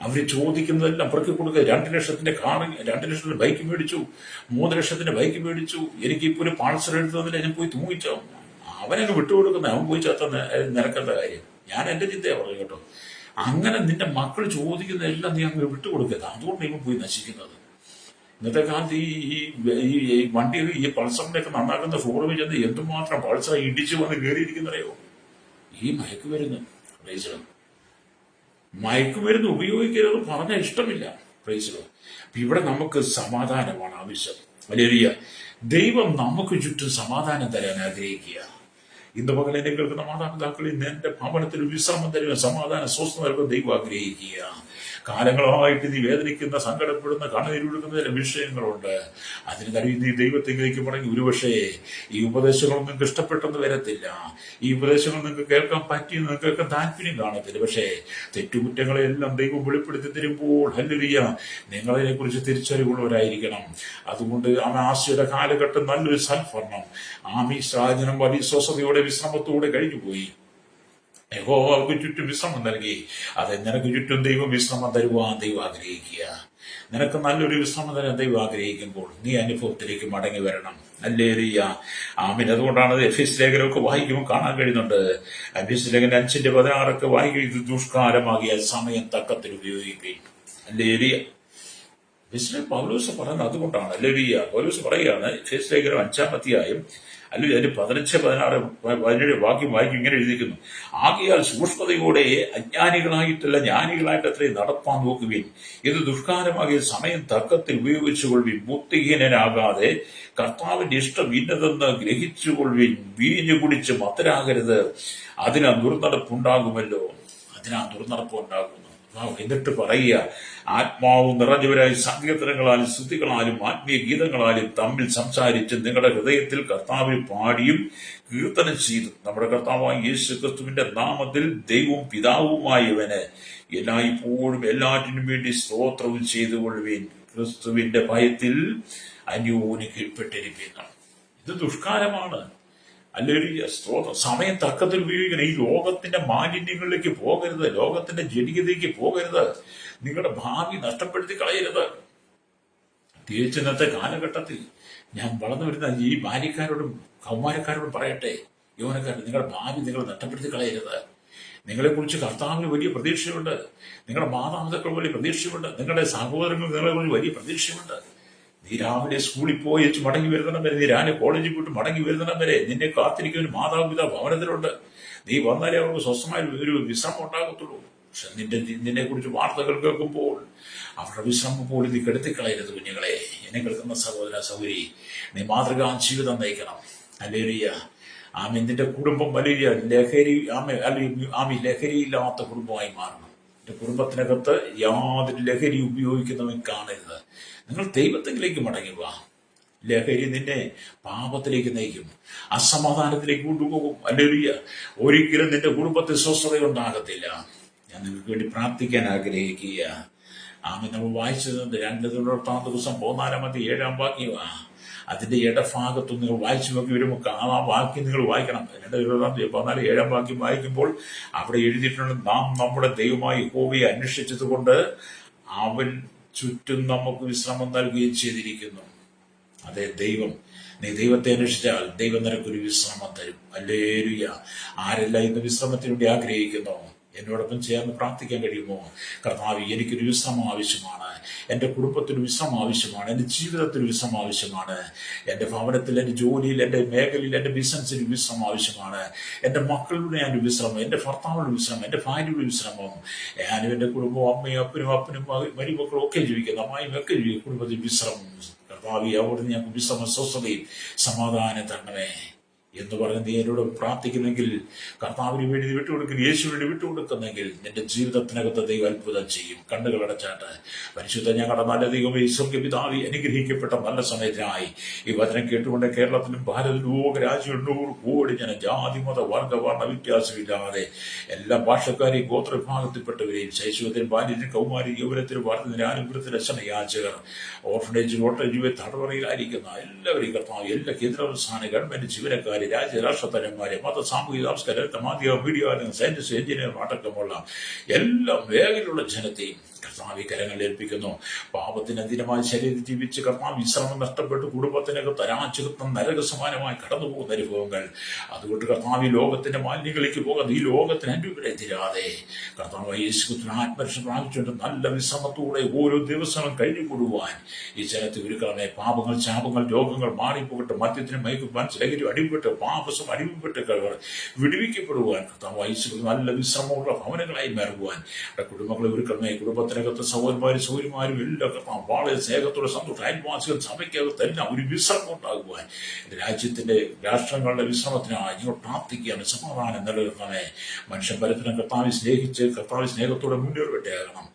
Speaker 1: അവര് ചോദിക്കുന്നതെല്ലാം പിറക്കി കൊടുക്കുക. 2 ലക്ഷത്തിന്റെ ബൈക്ക് മേടിച്ചു, 3 ലക്ഷത്തിന്റെ ബൈക്ക് മേടിച്ചു, എനിക്കിപ്പോ ഒരു പാഴ്സൽ എടുത്തതിൽ ഞാൻ പോയി തൂങ്ങിച്ചോ. അവനങ്ങ് വിട്ടുകൊടുക്കുന്ന, അവൻ പോയി ചത്ത നിരക്കേണ്ട കാര്യം. ഞാൻ എന്റെ ചിന്തയാണ് പറഞ്ഞു കേട്ടോ. അങ്ങനെ നിന്റെ മക്കൾ ചോദിക്കുന്നതെല്ലാം നീ അങ്ങ് വിട്ടുകൊടുക്കരുത്. അതുകൊണ്ട് ഇവൻ പോയി നശിക്കുന്നത്. ഇന്നത്തെ കാലത്ത് ഈ വണ്ടി ഈ പൾസറിന്റെയൊക്കെ നന്നാക്കുന്ന ഷോറൂമിൽ ചെന്ന് എന്തുമാത്രം പൾസർ ഇടിച്ചു വന്ന് കയറിയിരിക്കുന്നറിയോ? ഈ മയക്കുമരുന്ന് ഉപയോഗിക്കരുത് പറഞ്ഞാൽ ഇഷ്ടമില്ല. പ്രൈസലോ, ഇവിടെ നമുക്ക് സമാധാനമാണ് ആവശ്യം. വലിയ ദൈവം നമുക്ക് ചുറ്റും സമാധാനം തരാൻ ആഗ്രഹിക്കുക. ഇന്ന് പകൽ എന്നെ കേൾക്കുന്ന മാതാപിതാക്കളിൽ നിന്റെ ഭവനത്തിൽ വിശ്രമം തരുക, സമാധാന സ്വസ്ഥത നൽകുന്ന ദൈവം ആഗ്രഹിക്കുക. കാലങ്ങളായിട്ട് നീ വേദനിക്കുന്ന, സങ്കടപ്പെടുന്ന, കണ്ണീരൊഴുക്കുന്ന ചില വിഷയങ്ങളുണ്ട്. അതിന് കഴിയും നീ ദൈവത്തിലേക്ക് മടങ്ങി. ഒരുപക്ഷേ ഈ ഉപദേശങ്ങളൊന്നും നിങ്ങൾക്ക് ഇഷ്ടപ്പെട്ടെന്ന് വരത്തില്ല. ഈ ഉപദേശങ്ങൾ നിങ്ങൾക്ക് കേൾക്കാൻ പറ്റിയെന്ന് നിങ്ങൾക്ക് താല്പര്യം കാണത്തില്ല. പക്ഷേ തെറ്റുകുറ്റങ്ങളെല്ലാം ദൈവം വെളിപ്പെടുത്തി തരുമ്പോൾ ഹല്ലേലൂയ, നിങ്ങളതിനെ കുറിച്ച് തിരിച്ചറിവുള്ളവരായിരിക്കണം. അതുകൊണ്ട് ആശയുടെ കാലഘട്ടം നല്ലൊരു സൽഭരണം, സാധനം വലിയ സ്വസ്ഥതയോടെ വിശ്രമത്തോടെ കഴിഞ്ഞുപോയി. യഹോവ അവർക്ക് ചുറ്റും വിശ്രമം നൽകി. അതെ, നിനക്ക് ചുറ്റും ദൈവം വിശ്രമം തരുവാൻ ദൈവം ആഗ്രഹിക്കുക. നിനക്ക് നല്ലൊരു വിശ്രമം തരാൻ ദൈവം ആഗ്രഹിക്കുമ്പോൾ നീ അനുഭവത്തിലേക്ക് മടങ്ങി വരണം. ഹല്ലേലൂയ, ആമേൻ. അതുകൊണ്ടാണ് എഫെസ്യ ലേഖനമൊക്കെ വായിക്കുമ്പോൾ കാണാൻ കഴിയുന്നുണ്ട്. എഫെസ്യ ലേഖനം 5:16 വായിക്കും, ഇത് ദുഷ്കാലമാകിയ സമയം തക്കത്തിൽ ഉപയോഗിക്കുകയും. ഹല്ലേലൂയ. പൗലോസ് പറയുന്നത് അതുകൊണ്ടാണ്. ഹല്ലേലൂയ. പൗലോസ് പറയുകയാണ്, എഫെസ്യ ലേഖനം 5-ാം അധ്യായം അല്ലെങ്കിൽ അതിന് 15-17 വാക്യം വായിക്കും, ഇങ്ങനെ എഴുതിയിരിക്കുന്നു: ആകയാൽ സൂക്ഷ്മതയോടെ അജ്ഞാനികളായിട്ടല്ല ജ്ഞാനികളായിട്ട് അത്രയും നടപ്പാൻ നോക്കുവിൻ. ഇത് ദുഷ്കാലമാകിയ സമയം തക്കത്തിൽ ഉപയോഗിച്ചുകൊള്ളുവിൻ. ബുദ്ധിഹീനനാകാതെ കർത്താവിന്റെ ഇഷ്ടം ഇന്നതെന്ന് ഗ്രഹിച്ചുകൊള്ളുവിൻ. വീഞ്ഞു കുടിച്ച് മത്തരാകരുത്, അതിനാ ദുർനടപ്പുണ്ടാകുമല്ലോ. ദുർനടപ്പുണ്ടാകുന്നു. എന്നിട്ട് പറയുക, ആത്മാവ് നിറഞ്ഞവരായി സങ്കീർത്തനങ്ങളാലും സ്തുതികളാലും ആത്മീയ ഗീതങ്ങളാലും തമ്മിൽ സംസാരിച്ച് നിങ്ങളുടെ ഹൃദയത്തിൽ കർത്താവിൽ പാടിയും കീർത്തനം ചെയ്തു നമ്മുടെ കർത്താവായ യേശു ക്രിസ്തുവിന്റെ നാമത്തിൽ ദൈവവും പിതാവുമായവന് എല്ലായ്പ്പോഴും എല്ലാറ്റിനും വേണ്ടി സ്തോത്രവും ചെയ്തുകൊള്ളുവിൻ. ക്രിസ്തുവിന്റെ ഭയത്തിൽ അന്യോന്യം കീഴ്പ്പെട്ടിരിക്കുന്നു. ഇത് ദുഷ്കാലമാണ്. അല്ലെങ്കിൽ സമയം തക്കത്തിൽ ഉപയോഗിക്കണം. ഈ ലോകത്തിന്റെ മാലിന്യങ്ങളിലേക്ക് പോകരുത്, ലോകത്തിന്റെ ജനികതയ്ക്ക് പോകരുത്. നിങ്ങളുടെ ഭാവി നഷ്ടപ്പെടുത്തി കളയരുത്. തിരിച്ചു ഇന്നത്തെ കാലഘട്ടത്തിൽ ഞാൻ വളർന്നു വരുന്ന ഈ ബാല്യക്കാരോടും കൗമാരക്കാരോടും പറയട്ടെ, യൗവനക്കാരോട്, നിങ്ങളുടെ ഭാവി നിങ്ങൾ നഷ്ടപ്പെടുത്തി കളയരുത്. നിങ്ങളെക്കുറിച്ച് കർത്താവിന് വലിയ പ്രതീക്ഷയുണ്ട്. നിങ്ങളുടെ മാതാപിതാക്കൾ വലിയ പ്രതീക്ഷയുണ്ട്. നിങ്ങളുടെ സഹോദരങ്ങൾ നിങ്ങളെക്കുറിച്ച് വലിയ പ്രതീക്ഷയുണ്ട്. നീ രാവിലെ സ്കൂളിൽ പോയി മടങ്ങി വരുന്നിടം വരെ, നീ രാവിലെ കോളേജിൽ പോയിട്ട് മടങ്ങി വരുന്നിടം വരെ നിന്നെ കാത്തിരിക്കുന്ന ഒരു മാതാപിതാ ഭവനത്തിലുണ്ട്. നീ വന്നാലേ അവർക്ക് സ്വസ്ഥമായ ഒരു വിശ്രമം ഉണ്ടാകത്തുള്ളൂ. പക്ഷെ നിന്നെ കുറിച്ച് വാർത്തകൾ കേൾക്കുമ്പോൾ അവരുടെ വിശ്രമം പോലും നീ കെടുത്തിക്കളയരുത്. കുഞ്ഞുങ്ങളെ, എന്നെ കേൾക്കുന്ന സഹോദര സഹോദരി, നീ മാതൃകാ ജീവിതം നയിക്കണം. ഹല്ലേലൂയ. നിന്റെ കുടുംബം വലിയ ലഹരിയില്ലാത്ത കുടുംബമായി മാറണം. എന്റെ കുടുംബത്തിനകത്ത് യാതൊരു ലഹരി ഉപയോഗിക്കുന്നവൻ കാണരുത്. നിങ്ങൾ ദൈവത്തിലേക്ക് മടങ്ങുക. ലഹരി നിന്നെ പാപത്തിലേക്ക് നയിക്കും, അസമാധാനത്തിലേക്ക് കൊണ്ടുപോകും. ഹല്ലേലൂയ. ഒരിക്കലും നിന്റെ കുടുംബത്തിൽ സ്വസ്ഥതയുണ്ടാകത്തില്ല. ഞാൻ നിങ്ങൾക്ക് വേണ്ടി പ്രാർത്ഥിക്കാൻ ആഗ്രഹിക്കുക. നമ്മൾ വായിച്ചത് 2 ദിവസം 14-7 വാക്യമാണ്. അതിന്റെ ഇടഭാഗത്തും നിങ്ങൾ വായിച്ചു നോക്കി വരുമ്പോൾ ആ വാക്യം നിങ്ങൾ വായിക്കണം. 2 വാക്യം വായിക്കുമ്പോൾ അവിടെ എഴുതിയിട്ടുണ്ട്, നാം നമ്മുടെ ദൈവമായ യഹോവയെ അന്വേഷിച്ചത് കൊണ്ട് അവൻ ചുറ്റും നമുക്ക് വിശ്രമം നൽകുകയും ചെയ്തിരിക്കുന്നു. അതെ, നീ ദൈവത്തെ അന്വേഷിച്ചാൽ ദൈവം നിനക്കൊരു വിശ്രമം തരും. ഹല്ലേലൂയ. ആരെല്ലാം ഇന്ന് വിശ്രമത്തിന് വേണ്ടി ആഗ്രഹിക്കുന്നു, എന്നോടൊപ്പം ചേർന്ന് പ്രാർത്ഥിക്കാൻ കഴിയുമോ? കർത്താവേ, എനിക്കൊരു വിശ്രമം ആവശ്യമാണ്. എൻ്റെ കുടുംബത്തിന് വിശ്രമം ആവശ്യമാണ്. എൻ്റെ ജീവിതത്തിന് വിശ്രമം ആവശ്യമാണ്. എൻ്റെ ഭവനത്തിൽ, എൻ്റെ ജോലിയിൽ, എൻ്റെ മേഖലയിൽ, എൻ്റെ ബിസിനസ്സിന് വിശ്രമം ആവശ്യമാണ്. എൻ്റെ മക്കളുടെ ഞാൻ വിശ്രമം, എൻ്റെ ഭർത്താവിൻ്റെ വിശ്രമം, എൻ്റെ ഭാര്യയുടെ വിശ്രമം. ഞാനും എൻ്റെ കുടുംബവും അപ്പനും മരുമക്കളും ഒക്കെ ജീവിക്കുന്നു, അമ്മായും ഒക്കെ ജീവിക്കും. കുടുംബത്തിൽ വിശ്രമം. കർത്താവേ, അവിടുന്ന് ഞങ്ങൾക്ക് വിശ്രമം, സ്വസ്ഥതയും സമാധാനം തരണമേ എന്ന് പറഞ്ഞ് നീ എന്നോട് പ്രാർത്ഥിക്കുന്നെങ്കിൽ, കർത്താവിന് വേണ്ടി വിട്ടുകൊടുക്കുന്ന, യേശു വേണ്ടി വിട്ടുകൊടുക്കുന്നെങ്കിൽ, നിന്റെ ജീവിതത്തിനകത്ത് ദൈവം അത്ഭുതം ചെയ്യും. കണ്ണുകൾ അടച്ചാട്ട് പരിശുദ്ധ ഞങ്ങളുടെ നല്ല ദൈവമേ, ഈശ്വര പിതാവേ, അനുഗ്രഹിക്കപ്പെട്ട നല്ല സമയത്തിനായി ഈ വചനം കേട്ടുകൊണ്ട് കേരളത്തിലും ഭാരതത്തിലും രാജ്യം 100 കോടി ജനം, ജാതി മത വർഗ വർണ്ണ വ്യത്യാസമില്ലാതെ എല്ലാ ഭാഷക്കാരെയും ഗോത്ര വിഭാഗത്തിൽപ്പെട്ടവരെയും ശൈശവത്തിനും ബാല്യത്തിനും കൗമാരി യൗവനത്തിനും വർദ്ധത്തിനും അനുഗ്രഹത്തിനും രക്ഷണയാചകർ, ഓർഫനേജ് കോട്ടേജ് തടവറയിലായിരിക്കുന്ന എല്ലാവരെയും കർത്താവ്, എല്ലാ കേന്ദ്ര ഗവൺമെന്റ് ജീവനക്കാർ, രാജ്യരാഷ്ട്രതലന്മാരെ, മത സാമൂഹിക സാംസ്കാരിക മാധ്യമ മീഡിയ സയന്റിസ്റ്റ് എഞ്ചിനീയർ അടക്കമുള്ള എല്ലാ മേഖലയിലുള്ള ജനത്തെയും കർത്താവ് കരങ്ങളിൽ ഏൽപ്പിക്കുന്നു. പാപത്തിന് അധീനമായി ശരീരം ജീവിച്ച് കർത്താവ് വിശ്രമം നഷ്ടപ്പെട്ട് കുടുംബത്തിനകത്ത് അരാജകത്വം നരകസമാനമായി കടന്നു പോകുന്ന അനുഭവങ്ങൾ, അതുകൊണ്ട് കർത്താവ് ഈ ലോകത്തിന്റെ മാലിന്യങ്ങളിലേക്ക് പോകാതെ, ഈ ലോകത്തിന് അനുഭവം തീരാതെ കർത്താവ് യേശുക്രിസ്തുവിനെ ആത്മരക്ഷ പ്രാപിച്ചുകൊണ്ട് നല്ല വിശ്രമത്തോടെ ഓരോ ദിവസവും കഴിഞ്ഞു കൂടുവാൻ ഈ ജനത്തെ ഒരുക്കണമേ. പാപങ്ങൾ, ശാപങ്ങൾ, രോഗങ്ങൾ മാറിപ്പോകട്ടെ. മദ്യത്തിനും മയക്കുവാൻ ലഹരി അടിമപ്പെട്ട് പാപസം അടിമപ്പെട്ട് വിടുവിക്കപ്പെടുവാൻ കർത്താവ് യേശുക്രിസ്തു നല്ല വിശ്രമമുള്ള ഭവനങ്ങളായി മാറുവാൻ കുടുംബങ്ങളെ ഒരുക്കണമേ. കുടുംബത്തിനകത്ത് സൗകര്യമാരും എല്ലാ കർത്താവ് വളരെ സ്നേഹത്തോടെ സന്തോഷം, അയൽവാസികൾ സഭയ്ക്കകത്ത് എല്ലാം ഒരു വിശ്രമം ഉണ്ടാകുവാൻ രാജ്യത്തിന്റെ രാഷ്ട്രങ്ങളുടെ വിശ്രമത്തിനായി ഞങ്ങൾ പ്രാർത്ഥിക്കുകയാണ്. സമാധാനം നിലനിർത്തണമേ. മനുഷ്യൻ പരത്തിനും കർത്താവിനെ സ്നേഹിച്ച് കർത്താവ് സ്നേഹത്തോടെ മുന്നേറിവിട്ടേക്കണം.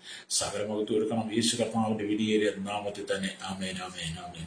Speaker 1: സകലമകത്ത് ഒരുക്കണം. യേശു കർത്താവിന്റെ വിധിയേറിയ നാമത്തിൽ തന്നെ. ആമേൻ, ആമേൻ, ആമേൻ.